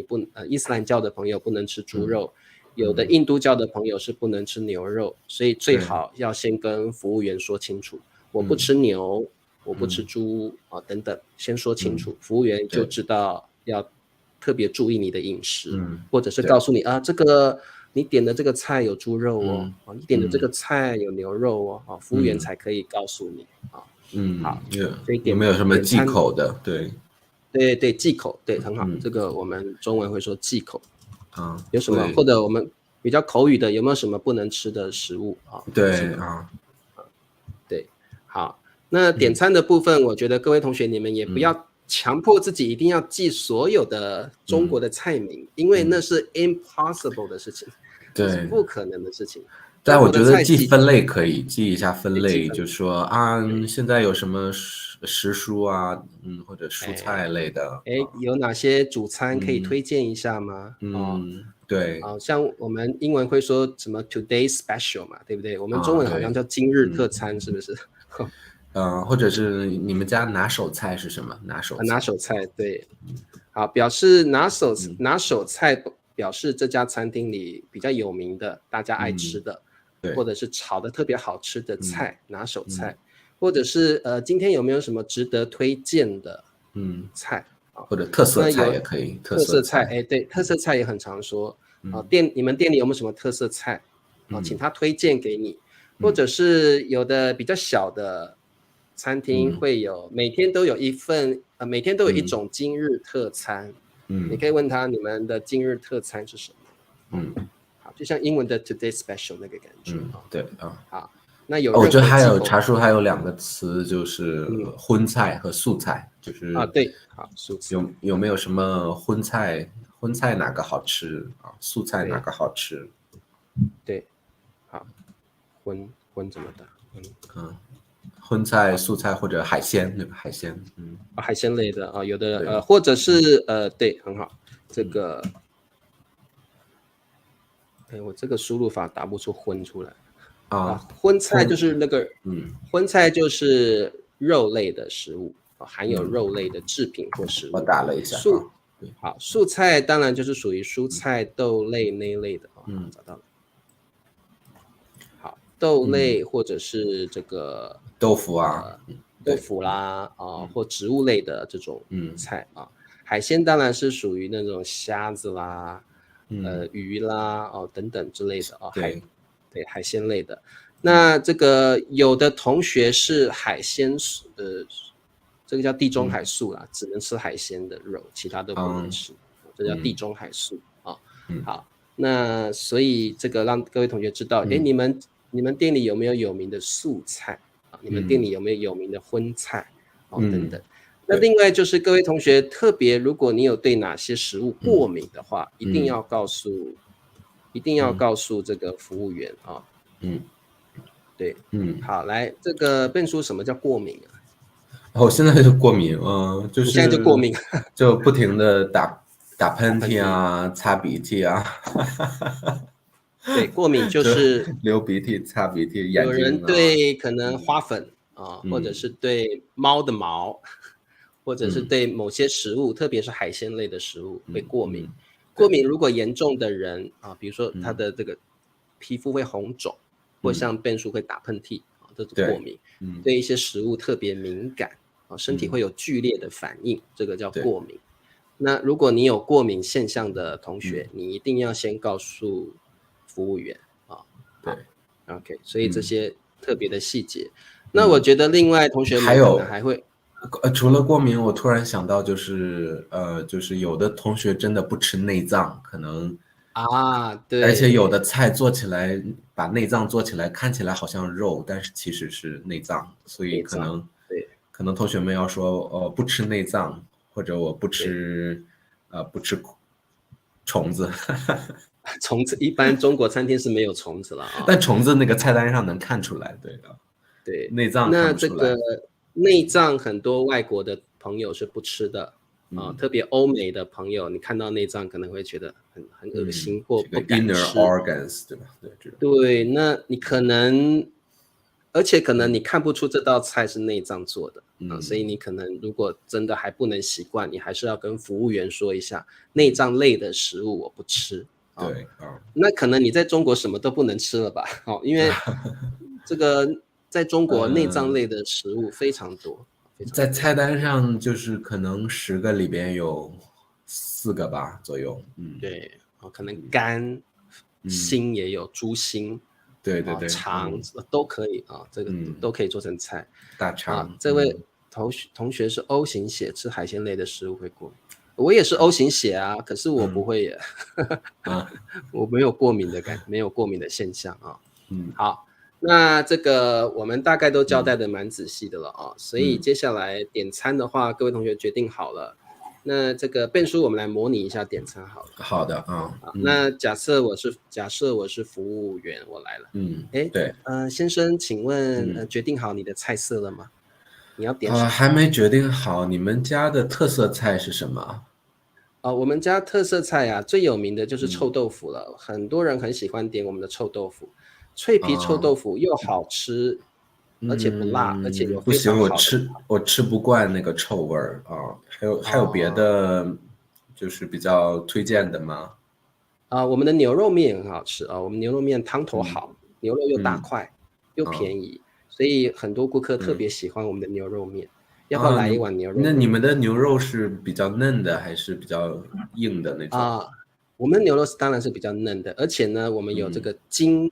伊斯兰教的朋友不能吃猪肉。有的印度教的朋友是不能吃牛肉，所以最好要先跟服务员说清楚，我不吃牛，我不吃猪等等，先说清楚，服务员就知道要特别注意你的饮食，或者是告诉你这个你点的这个菜有猪肉你点的这个菜有牛肉服务员才可以告诉你好，所以有没有什么忌口的？对，忌口，对，很好，这个我们中文会说忌口。有什么或者我们比较口语的，有没有什么不能吃的食物对对，好，那点餐的部分，我觉得各位同学你们也不要强迫自己一定要记所有的中国的菜名，因为那是 impossible 的事情，是不可能的事情。但我觉得记分类可以，记一下分类，就说现在有什么时蔬或者蔬菜类的，有哪些主餐可以推荐一下吗？对，像我们英文会说什么 today special 嘛，对不对？我们中文好像叫今日特餐，是不是？或者是你们家拿手菜是什么？拿手菜，对，好，表示拿手菜，表示这家餐厅里比较有名的，大家爱吃的。或者是炒的特别好吃的菜，拿手菜，或者是今天有没有什么值得推荐的菜或者特色菜也可以，特色菜，对，特色菜也很常说你们店里有没有什么特色菜请他推荐给你，或者是有的比较小的餐厅会有每天都有每天都有一种今日特餐，你可以问他你们的今日特餐是什么，就像英文的 today special 那个感觉对好，那我觉得还有茶书还有2个词，就是荤菜和素菜，就是对，好，素菜有没有什么荤菜哪个好吃素菜哪个好吃？对，好，荤怎么的？荤菜、素菜或者海鲜，对吧？海鲜，海鲜类的有的或者是对，很好，这个。我这个输入法打不出荤出来荤菜就是那个荤菜就是肉类的食物含有肉类的制品或食物。我打了一下好，素菜当然就是属于蔬菜豆类那一类的找到了。好，豆类或者是这个豆腐啦或植物类的这种菜海鲜当然是属于那种虾子啦鱼啦等等之类的对海鲜类的。那这个有的同学是海鲜这个叫地中海素啦，只能吃海鲜的肉，其他都不能吃，这叫地中海素好，那所以这个让各位同学知道你们店里有没有有名的素菜你们店里有没有有名的荤菜等等。那另外就是各位同学特别，如果你有对哪些食物过敏的话，一定要告诉这个服务员对，好，来，这个笨叔什么叫过敏我现在就过敏就是现在就过敏就不停的打喷嚏擦鼻涕对，过敏就是流鼻涕、擦鼻涕，眼睛有人对可能花粉或者是对猫的毛或者是对某些食物特别是海鲜类的食物会过敏过敏如果严重的人比如说他的这个皮肤会红肿或像变数会打喷嚏这是过敏对一些食物特别敏感身体会有剧烈的反应这个叫过敏。那如果你有过敏现象的同学你一定要先告诉服务员对 OK 所以这些特别的细节那我觉得另外同学们可能还会除了过敏我突然想到就是有的同学真的不吃内脏可能对，而且有的菜做起来把内脏做起来看起来好像肉但是其实是内脏所以可能同学们要说不吃内脏或者我不吃虫子虫子一般中国餐厅是没有虫子了啊。但虫子那个菜单上能看出来，对的。对，内脏看那不出来。这个内脏很多外国的朋友是不吃的啊，特别欧美的朋友，你看到内脏可能会觉得很恶心或不敢吃。这个 inner organs 对吧？对，那你可能，而且可能你看不出这道菜是内脏做的啊，所以你可能如果真的还不能习惯，你还是要跟服务员说一下，内脏类的食物我不吃。对那可能你在中国什么都不能吃了吧？因为这个在中国内脏类的食物非常多，在菜单上就是可能10个里边有4个吧左右。对，可能肝、心也有，猪心，对，肠都可以啊，这个都可以做成菜。大肠。这位同学是 O 型血，吃海鲜类的食物会过敏。我也是 O 型血啊，可是我不会耶，我没有过敏的没有过敏的现象啊。好，那这个我们大概都交代的蛮仔细的了啊，所以接下来点餐的话，各位同学决定好了。那这个变叔，我们来模拟一下点餐好了。好的那假设我是服务员，我来了。对。先生，请问决定好你的菜色了吗？你要点什么？还没决定好。你们家的特色菜是什么？我们家特色菜啊，最有名的就是臭豆腐了。很多人很喜欢点我们的臭豆腐，脆皮臭豆腐又好吃，而且不辣，而且有非常好的。不行，我吃不惯那个臭味儿啊。还有别的就是比较推荐的吗？我们的牛肉面很好吃啊，我们牛肉面汤头好，牛肉又大块，又便宜，所以很多顾客特别喜欢我们的牛肉面。要不要来一碗牛肉面？那你们的牛肉是比较嫩的还是比较硬的那种？我们牛肉当然是比较嫩的，而且呢，我们有这个筋，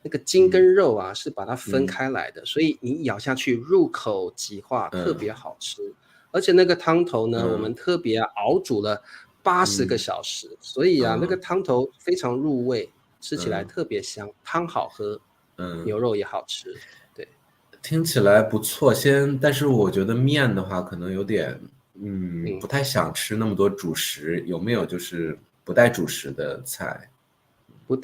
那个筋跟肉啊是把它分开来的，所以你咬下去入口即化，特别好吃。而且那个汤头呢，我们特别熬煮了80个小时，所以那个汤头非常入味，吃起来特别香，汤好喝，牛肉也好吃。对，听起来不错。但是我觉得面的话可能有点不太想吃那么多主食，有没有就是不带主食的菜？不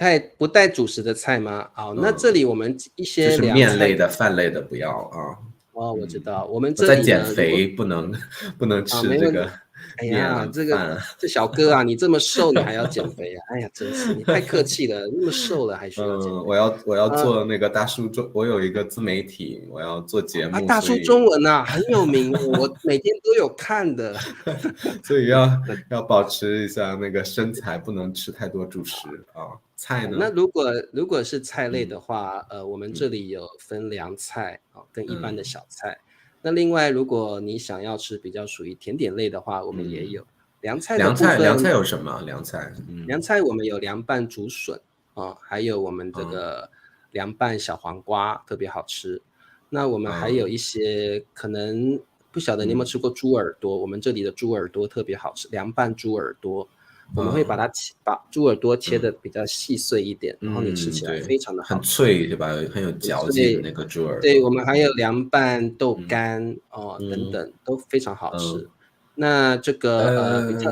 带主食的菜吗？那这里我们一些就是面类的、饭类的不要啊。我知道，我们这里在减肥，不能吃这个。哎呀，这小哥啊，你这么瘦，你还要减肥啊？哎呀，真是你太客气了，那么瘦了还需要减肥。我要做那个大叔中，我有一个自媒体，我要做节目。大叔中文啊，很有名，我每天都有看的。所以要保持一下那个身材，不能吃太多主食啊。菜呢？那如果是菜类的话，我们这里有分凉菜跟一般的小菜。那另外，如果你想要吃比较属于甜点类的话，我们也有凉菜的部分。凉菜有什么？凉菜我们有凉拌竹笋还有我们这个凉拌小黄瓜，特别好吃。那我们还有一些可能不晓得你有没有吃过猪耳朵，我们这里的猪耳朵特别好吃，凉拌猪耳朵。我们会把猪耳朵切的比较细碎一点，然后你吃起来非常的好吃，很脆对吧？很有嚼劲的那个猪耳朵。对，我们还有凉拌豆干等等都非常好吃。那这个比较，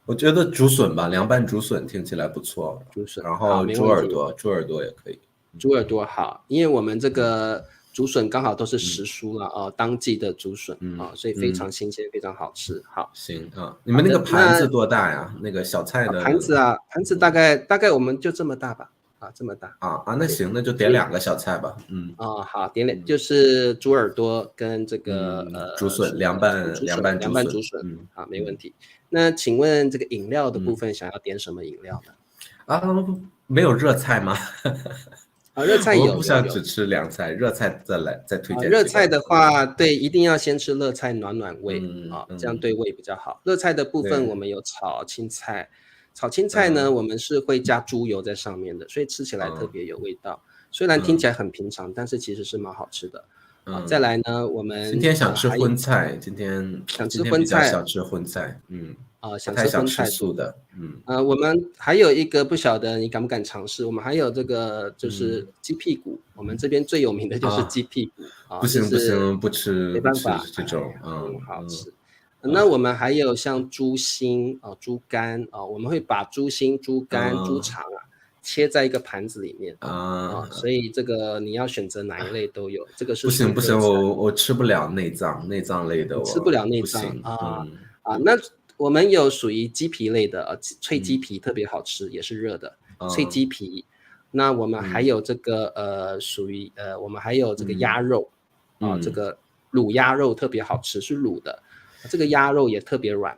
我觉得竹笋吧，凉拌竹笋听起来不错。竹笋，然后猪耳朵也可以。猪耳朵好，因为我们这个竹笋刚好都是时蔬了当季的竹笋所以非常新鲜，非常好吃。好，行你们那个盘子多大呀？那个小菜的盘子大概我们就这么大吧，这么大那行，那就点2个小菜吧。好，点2就是猪耳朵跟这个竹笋凉拌竹笋，好，没问题。那请问这个饮料的部分想要点什么饮料呢？没有热菜吗？热菜有，我不想只吃凉菜，热菜再推荐。热菜的话，对，一定要先吃热菜暖胃这样对胃比较好。热菜的部分我们有炒青菜，炒青菜呢我们是会加猪油在上面的，所以吃起来特别有味道。虽然听起来很平常，但是其实是蛮好吃的。再来呢，我们今天想吃荤菜，今天比较想吃荤菜，想吃荤菜素的，我们还有一个不晓得你敢不敢尝试，我们还有这个就是鸡屁股，我们这边最有名的就是鸡屁股不行，不吃，没办法这种，好吃。那我们还有像猪心猪肝我们会把猪心、猪肝、猪肠切在一个盘子里面所以这个你要选择哪一类都有。这个是不行不行，我吃不了内脏类的，你吃不了内脏那我们有属于鸡皮类的脆鸡皮特别好吃，也是热的脆鸡皮。那我们还有这个属于我们还有这个鸭肉这个卤鸭肉特别好吃，是卤的。这个鸭肉也特别软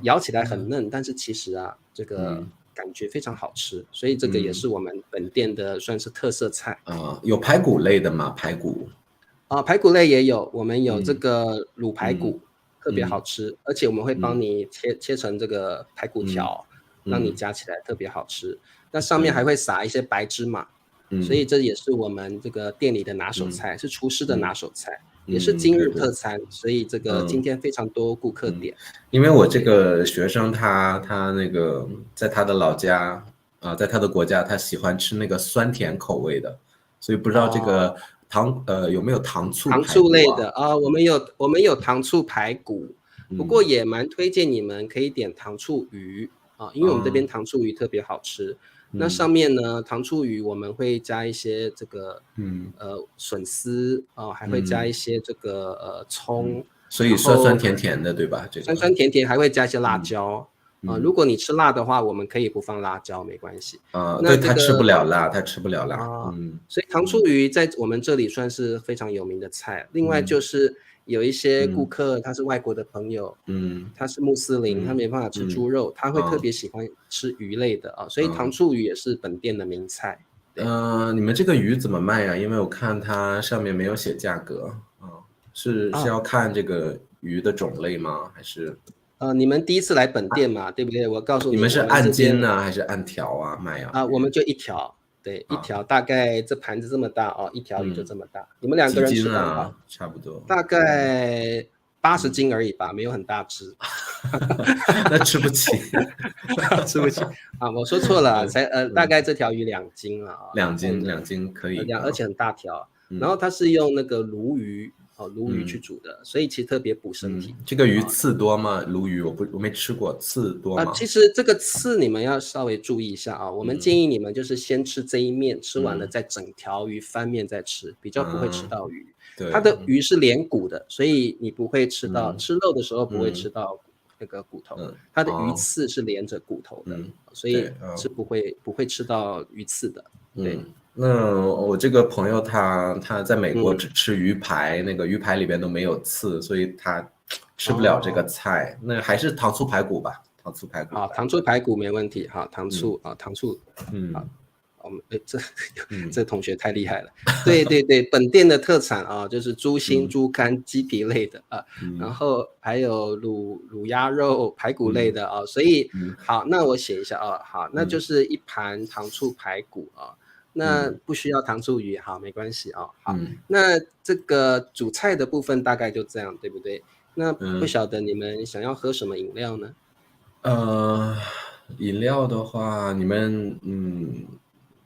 咬起来很嫩，但是其实这个感觉非常好吃，所以这个也是我们本店的算是特色菜有排骨类的吗？排骨排骨类也有，我们有这个卤排骨特别好吃，而且我们会帮你切成这个排骨条让你夹起来特别好吃，那上面还会撒一些白芝麻所以这也是我们这个店里的拿手菜，是厨师的拿手菜也是今日特餐，所以这个今天非常多顾客点因为我这个学生他那个在他的老家在他的国家他喜欢吃那个酸甜口味的，所以不知道这个有没有糖醋类的我们有糖醋排骨不过也蛮推荐你们可以点糖醋鱼因为我们这边糖醋鱼特别好吃那上面呢糖醋鱼我们会加一些这个笋丝还会加一些这个葱所以酸酸甜甜的对吧？这个酸酸甜甜还会加一些辣椒如果你吃辣的话我们可以不放辣椒没关系对他吃不了辣所以糖醋鱼在我们这里算是非常有名的菜另外就是有一些顾客他是外国的朋友他是穆斯林他没办法吃猪肉他会特别喜欢吃鱼类的所以糖醋鱼也是本店的名菜你们这个鱼怎么卖呀？因为我看它上面没有写价格是要看这个鱼的种类吗？还是你们第一次来本店嘛对不对？我告诉你们是按斤呢还是按条卖我们就一条对一条大概这盘子这么大一条鱼就这么大你们2个人吃刚好差不多大概80斤而已吧没有很大只那吃不起吃不起我说错了才大概这条鱼2斤2斤可以而且很大条然后它是用那个鲈鱼去煮的所以其实特别补身体这个鱼刺多吗？鲈鱼我没吃过，刺多吗？其实这个刺你们要稍微注意一下我们建议你们就是先吃这一面吃完了再整条鱼翻面再吃比较不会吃到鱼它的鱼是连骨的所以你不会吃到吃肉的时候不会吃到那个骨头它的鱼刺是连着骨头的所以是不会吃到鱼刺的对那我这个朋友他在美国只吃鱼排那个鱼排里边都没有刺所以他吃不了这个菜那还是糖醋排骨吧糖醋排骨糖醋排骨没问题糖醋这同学太厉害了对对对本店的特产就是猪心猪肝鸡皮类的然后还有卤鸭肉排骨类的所以好那我写一下好那就是一盘糖醋排骨那不需要糖醋鱼好没关系好那这个主菜的部分大概就这样对不对那不晓得你们想要喝什么饮料呢饮料的话你们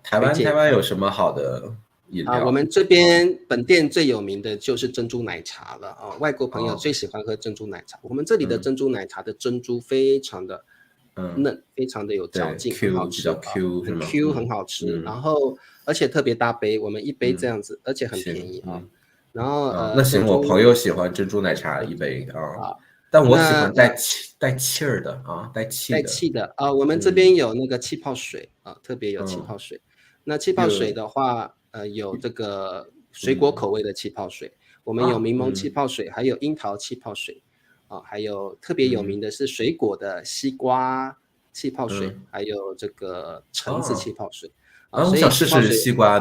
台湾有什么好的饮料我们这边本店最有名的就是珍珠奶茶了外国朋友最喜欢喝珍珠奶茶我们这里的珍珠奶茶的珍珠非常的嫩非常的有嚼劲很好吃很 Q 很好吃然后而且特别大杯我们一杯这样子而且很便宜然后那行我朋友喜欢珍珠奶茶一杯但我喜欢带气儿的带气的我们这边有那个气泡水特别有气泡水那气泡水的话有这个水果口味的气泡水我们有柠檬气泡水还有樱桃气泡水还有特别有名的是水果的西瓜气泡水还有这个橙子气泡水我想试试西瓜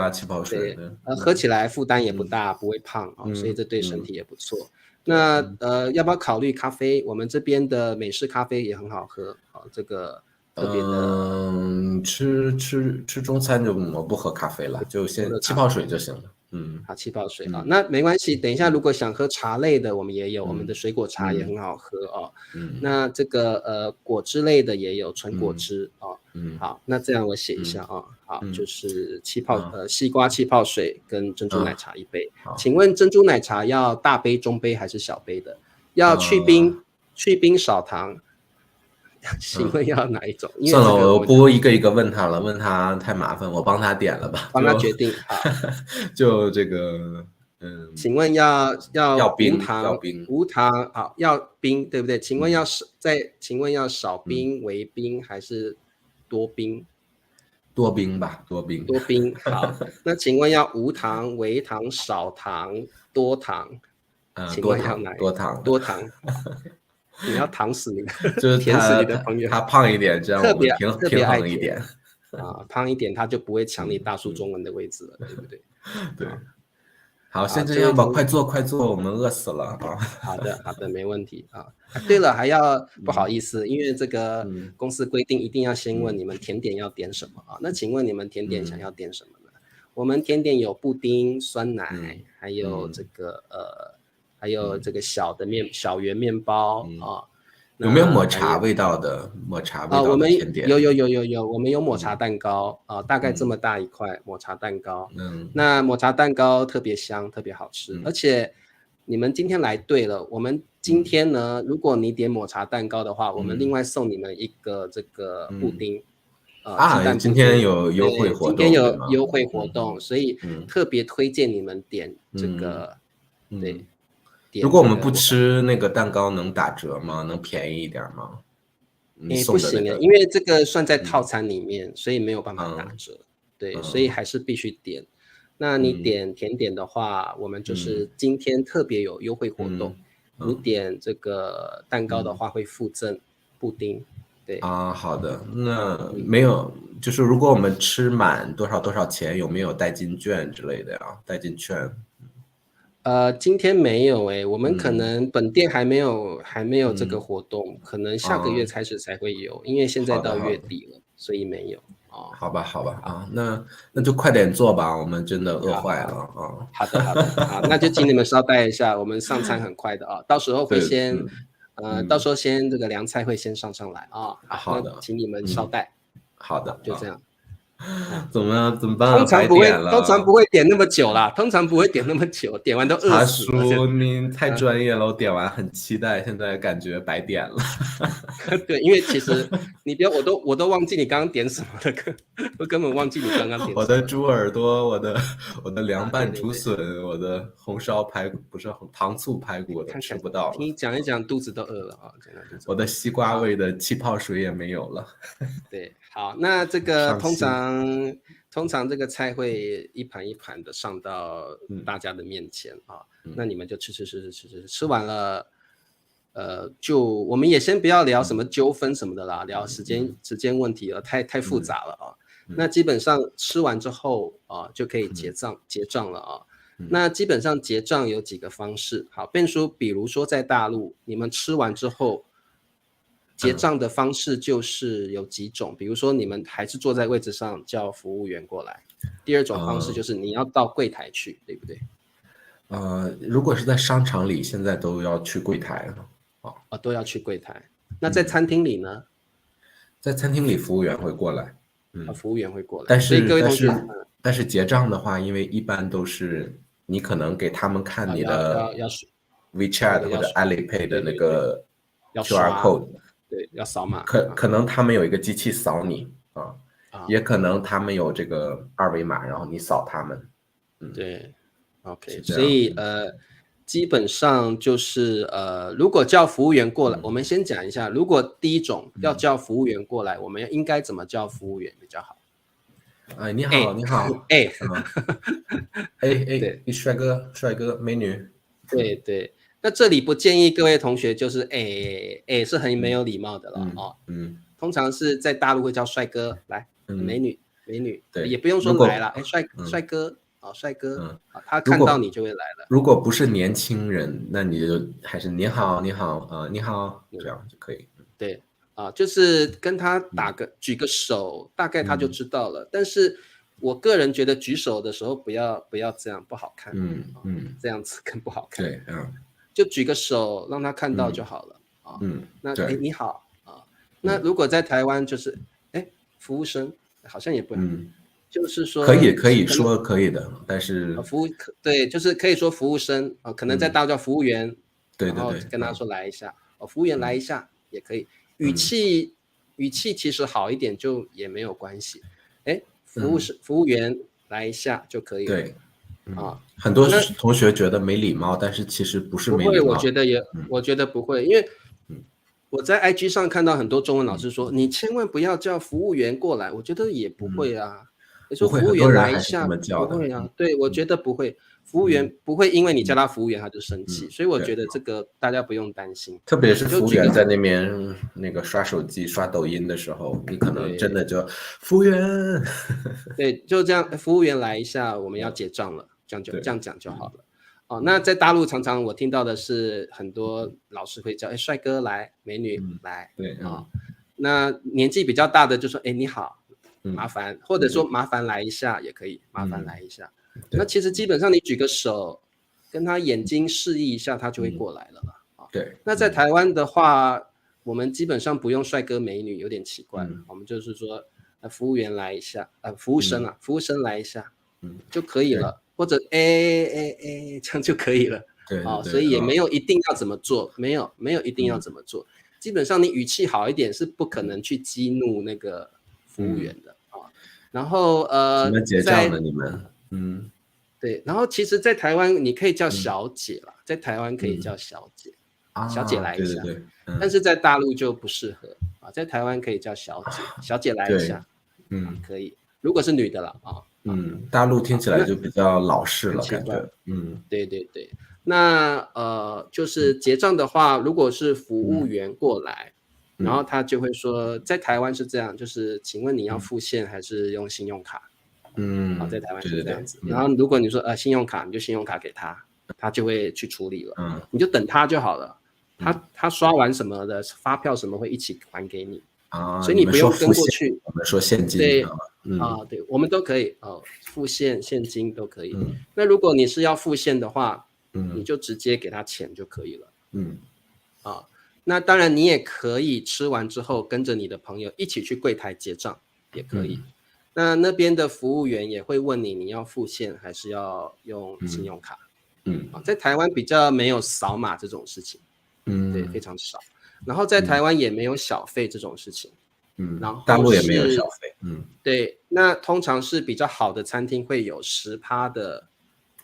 气泡水喝起来负担也不大不会胖所以这对身体也不错那要不要考虑咖啡我们这边的美式咖啡也很好喝这个特别的吃中餐就我不喝咖啡了就先气泡水就行了气泡水那没关系等一下如果想喝茶类的我们也有我们的水果茶也很好喝那这个果汁类的也有纯果汁好那这样我写一下好就是西瓜气泡水跟珍珠奶茶一杯请问珍珠奶茶要大杯中杯还是小杯的要去冰少糖，请问要哪一种？算了，我不一个一个问他了，问他太麻烦，我帮他点了吧，帮他决定。好，就这个，请问要冰，无糖，好，要冰，对不对？请问请问要少冰、微冰还是多冰？多冰吧，多冰。多冰，好。那请问要无糖、微糖、少糖、多糖？请问要哪一种？多糖。你要糖死你的，就是甜死你的朋友。他胖一点，这样我们平衡一点啊，胖一点他就不会抢你大叔中文的位置了，对不对？对。好，先这样吧，快坐，我们饿死了啊！好的，没问题啊。对了，还要不好意思，因为这个公司规定一定要先问你们甜点要点什么啊？那请问你们甜点想要点什么呢？我们甜点有布丁、酸奶，还有这个小圆面包啊。有没有抹茶味道的甜点？有，我们有抹茶蛋糕啊，大概这么大一块抹茶蛋糕。那抹茶蛋糕特别香，特别好吃，而且你们今天来对了，我们今天呢，如果你点抹茶蛋糕的话，我们另外送你们一个这个布丁。鸡蛋布丁，今天有优惠活动，今天有优惠活动，所以特别推荐你们点这个，对。如果我们不吃那个蛋糕，能打折吗？能便宜一点吗？不行因为这个算在套餐里面，所以没有办法打折。对，所以还是必须点。那你点甜点的话，我们就是今天特别有优惠活动。你点这个蛋糕的话，会附赠布丁。对啊，好的。那没有，就是如果我们吃满多少钱，有没有代金券之类的呀？代金券？今天没有我们可能本店还没有这个活动，可能下个月开始才会有，因为现在到月底了，所以没有。好吧啊，那就快点做吧，我们真的饿坏了啊。好的，好，那就请你们稍待一下，我们上餐很快的啊，到时候会先到时候先这个凉菜会先上来啊。好的，请你们稍待。好的，就这样。怎么办？通常不会点那么久啦，通常不会点那么久，点完都饿死了。茶叔，你太专业了，我点完很期待，现在感觉白点了。对，因为其实你不要，我都忘记你刚刚点什么了，我根本忘记你刚刚点什么。我的猪耳朵，我的凉拌竹笋，我的红烧排骨，不是糖醋排骨，我都吃不到了。听你讲一讲，肚子都饿了啊！我的西瓜味的气泡水也没有了。对，好，那这个通常这个菜会一盘一盘的上到大家的面前啊，那你们就吃完了，就我们也先不要聊什么纠纷什么的啦，聊时间问题了，太复杂了啊。那基本上吃完之后啊，就可以结账了啊。那基本上结账有几个方式，好，比如说在大陆，你们吃完之后。结账的方式就是有几种，比如说你们还是坐在位置上叫服务员过来。第二种方式就是你要到柜台去，对不对？如果是在商场里，现在都要去柜台了。都要去柜台。那在餐厅里呢？在餐厅里，服务员会过来。服务员会过来。但是结账的话，因为一般都是你可能给他们看你的 WeChat 或者 Alipay 的那个 QR code。对，要扫码。可能他们有一个机器扫你也可能他们有这个二维码，然后你扫他们。对 ，OK， 所以基本上就是如果叫服务员过来，我们先讲一下，如果第一种要叫服务员过来，我们应该怎么叫服务员比较好？你好，你好，帅哥，美女。对。那这里不建议各位同学就是是很没有礼貌的了通常是在大陆会叫帅哥来，美女，对，也不用说来了，帅哥，帅哥，他看到你就会来了。如果不是年轻人，那你就还是你好，你好，这样就可以。对就是跟他举个手，大概他就知道了。但是我个人觉得举手的时候不要这样，不好看。这样子更不好看。对，就举个手让他看到就好了那你好那如果在台湾就是服务生好像也不就是说可以说可以的，但是对，就是可以说服务生可能在大陆叫服务员对然后跟他说来一下，服务员来一下也可以，语气其实好一点就也没有关系，服务员来一下就可以了。对，很多同学觉得没礼貌，但是其实不是没礼貌。不会，我觉得不会，因为我在 IG 上看到很多中文老师说，你千万不要叫服务员过来，我觉得也不会啊。你说服务员来一下，不会啊。对，我觉得不会，服务员不会因为你叫他服务员他就生气，所以我觉得这个大家不用担心。特别是服务员在那边那个刷手机、刷抖音的时候，你可能真的就服务员，对，就这样，服务员来一下，我们要结账了，这样讲就好了。那在大陆常常我听到的是很多老师会叫帅哥来，美女来，对那年纪比较大的就说你好，麻烦，或者说麻烦来一下也可以，麻烦来一下。那其实基本上你举个手，跟他眼睛示意一下，他就会过来了啦。对。那在台湾的话，我们基本上不用帅哥美女，有点奇怪，我们就是说服务员来一下，服务生来一下，就可以了，或者这样就可以了。对，所以也没有一定要怎么做，没有一定要怎么做。基本上你语气好一点是不可能去激怒那个服务员的然后怎么结账呢？你们对，然后其实，在台湾你可以叫小姐啦，在台湾可以叫小姐，小姐来一下。对，但是在大陆就不适合在台湾可以叫小姐，小姐来一下，可以。如果是女的了大陆听起来就比较老式了，感觉。对。那就是结账的话，如果是服务员过来，然后他就会说，在台湾是这样，就是请问你要付现还是用信用卡？在台湾是这样子。然后如果你说信用卡，你就信用卡给他，他就会去处理了。你就等他就好了。他刷完什么的发票什么会一起还给你所以你不用跟过去。我们说现金。对对，我们都可以付现金都可以。那如果你是要付现的话，你就直接给他钱就可以了。那当然你也可以吃完之后跟着你的朋友一起去柜台结账也可以。那边的服务员也会问你要付现还是要用信用卡。在台湾比较没有扫码这种事情。对，非常少。然后在台湾也没有小费这种事情。然后大陆也没有小费。对，那通常是比较好的餐厅会有10%的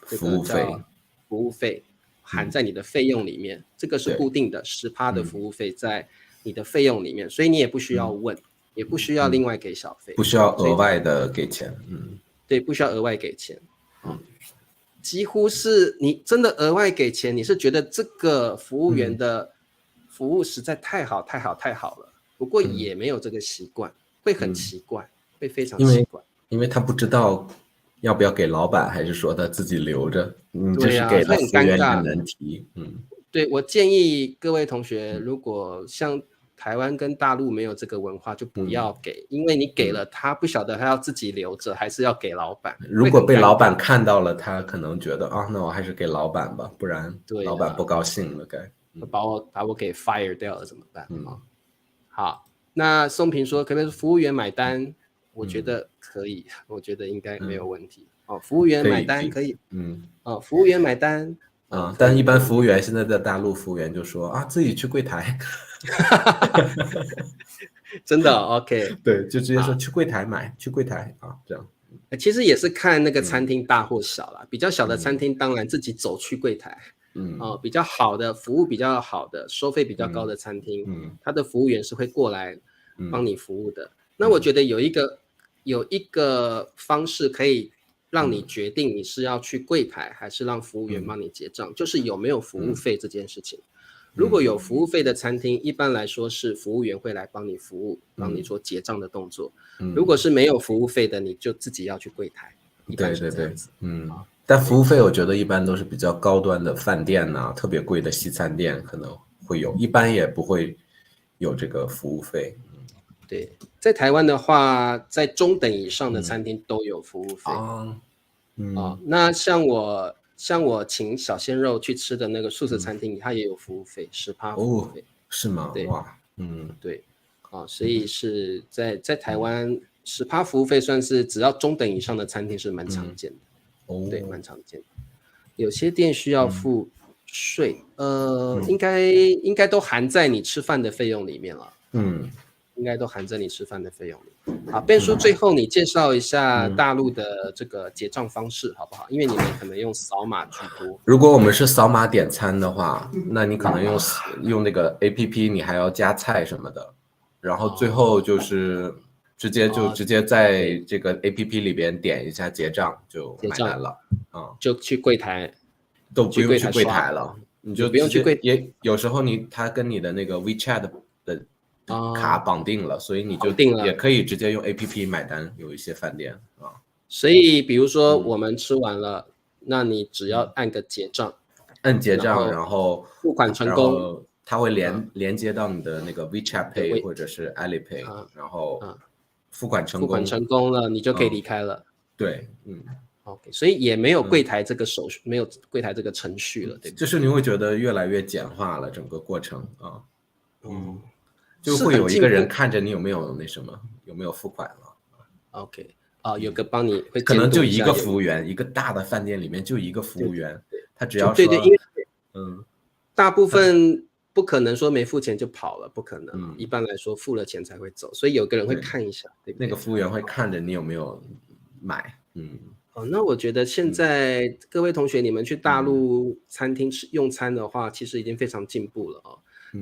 这个叫服务费含在你的费用里面，这个是固定的10%的服务费在你的费用里面，所以你也不需要问，也不需要另外给小费，不需要额外的给钱。对，不需要额外给钱。几乎是你真的额外给钱，你是觉得这个服务员的服务实在太好了，不过也没有这个习惯，会很奇怪，会非常奇怪，因为他不知道要不要给老板，还是说他自己留着，这是给了服务员一个难题。对，我建议各位同学，如果像台湾跟大陆没有这个文化，就不要给，因为你给了他不晓得他要自己留着还是要给老板。如果被老板看到了，他可能觉得那我还是给老板吧，不然老板不高兴了该。把我给 fire 掉了怎么办？好，那宋平说可不可以服务员买单？我觉得可以，我觉得应该没有问题。服务员买单可以。服务员买单。但一般服务员现在在大陆，服务员就说自己去柜台。真的 OK。对，就直接说去柜台买，去柜台这样。其实也是看那个餐厅大或小啦，比较小的餐厅当然自己走去柜台。比较好的服务比较好的收费比较高的餐厅，他的服务员是会过来帮你服务的。那我觉得有一个方式可以让你决定你是要去柜台还是让服务员帮你结账，就是有没有服务费这件事情。如果有服务费的餐厅，一般来说是服务员会来帮你服务，帮你做结账的动作。如果是没有服务费的，你就自己要去柜台。对。但服务费我觉得一般都是比较高端的饭店特别贵的西餐店可能会有，一般也不会有这个服务费。对，在台湾的话，在中等以上的餐厅都有服务费。那像我请小鲜肉去吃的那个素食餐厅，它也有服务费，10%服务费。是吗？对，哇，对，所以是在台湾10%服务费算是只要中等以上的餐厅是蛮常见的。对，蛮常见的。有些店需要付税，应该都含在你吃饭的费用里面了。应该都含在你吃饭的费用里。好，变叔，最后你介绍一下大陆的这个结账方式好不好？因为你们可能用扫码居多。如果我们是扫码点餐的话，那你可能用那个 APP， 你还要加菜什么的，然后最后就是直接在这个 APP 里边点一下结账就买单了。就去柜台，都不用去柜台了，你就不用去柜台。也有时候它跟你的那个 WeChat 的卡绑定了，所以你就也可以直接用 APP 买单。有一些饭店所以比如说我们吃完了，那你只要按个结账，按结账，然后付款成功，它会连接到你的那个 WeChat Pay 或者是 Alipay，然后付款成功了，你就可以离开了。对，OK， 所以也没有柜台这个手续，没有柜台这个程序了，对不对？就是你会觉得越来越简化了整个过程就会有一个人看着你有没有付款了。OK， 有个帮你会可能就一个服务员，一个大的饭店里面就一个服务员，他只要说对，因为大部分不可能说没付钱就跑了，不可能。一般来说付了钱才会走，所以有个人会看一下，对不对？那个服务员会看着你有没有买。那我觉得现在各位同学，你们去大陆餐厅用餐的话，其实已经非常进步了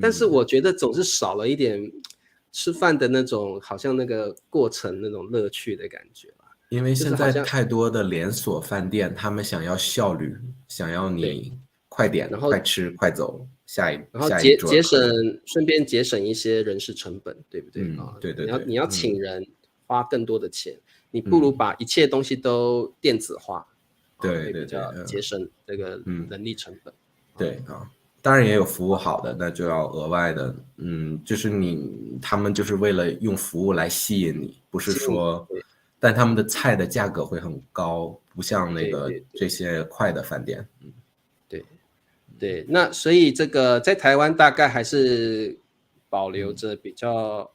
但是我觉得总是少了一点吃饭的那种，好像那个过程那种乐趣的感觉吧。因为现在太多的连锁饭店，他们想要效率，想要你快点，快吃快走，下一桌，顺便节省一些人事成本，对不对？对，你要请人花更多的钱，你不如把一切东西都电子化，对，比较节省这个人力成本。对当然也有服务好的，那就要额外的，就是他们就是为了用服务来吸引你，不是说，但他们的菜的价格会很高，不像那个这些快的饭店。对，那所以这个在台湾大概还是保留着比较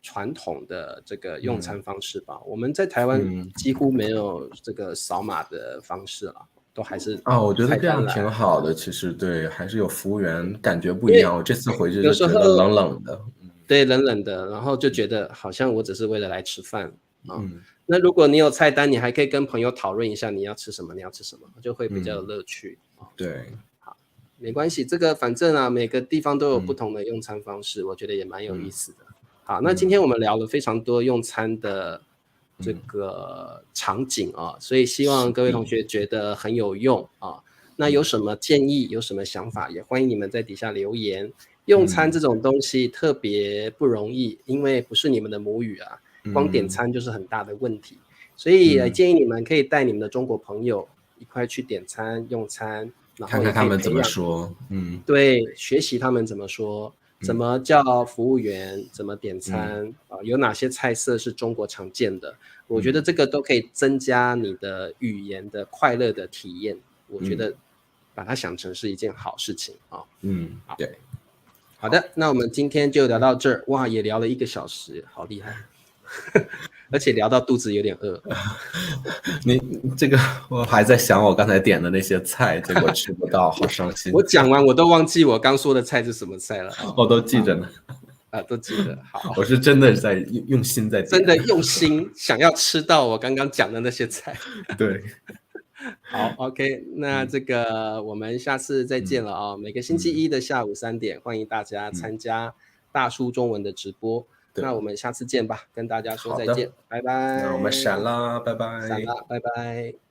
传统的这个用餐方式吧。我们在台湾几乎没有这个扫码的方式了。都还是我觉得这样挺好的。其实对，还是有服务员，感觉不一样。我这次回去就觉得冷冷的，对，冷冷的，然后就觉得好像我只是为了来吃饭那如果你有菜单，你还可以跟朋友讨论一下你要吃什么，就会比较有乐趣。对，好，没关系，这个反正每个地方都有不同的用餐方式，我觉得也蛮有意思的。好，那今天我们聊了非常多用餐的这个场景所以希望各位同学觉得很有用那有什么建议，有什么想法，也欢迎你们在底下留言。用餐这种东西特别不容易，因为不是你们的母语光点餐就是很大的问题，所以建议你们可以带你们的中国朋友一块去点餐用餐，然后看看他们怎么说，对，学习他们怎么说。怎么叫服务员，怎么点餐有哪些菜色是中国常见的，我觉得这个都可以增加你的语言的快乐的体验，我觉得把它想成是一件好事情对，好的，那我们今天就聊到这儿，哇，也聊了1个小时，好厉害而且聊到肚子有点饿你这个我还在想我刚才点的那些菜，结果吃不到，好伤心。我讲完我都忘记我刚说的菜是什么菜了我都记着呢都记得。好，我是真的在用心在点，真的用心想要吃到我刚刚讲的那些菜对，好 OK， 那这个我们下次再见了每个星期一的下午3点欢迎大家参加大叔中文的直播那我们下次见吧，跟大家说再见，拜拜。那我们闪啦，拜拜。闪啦，拜拜。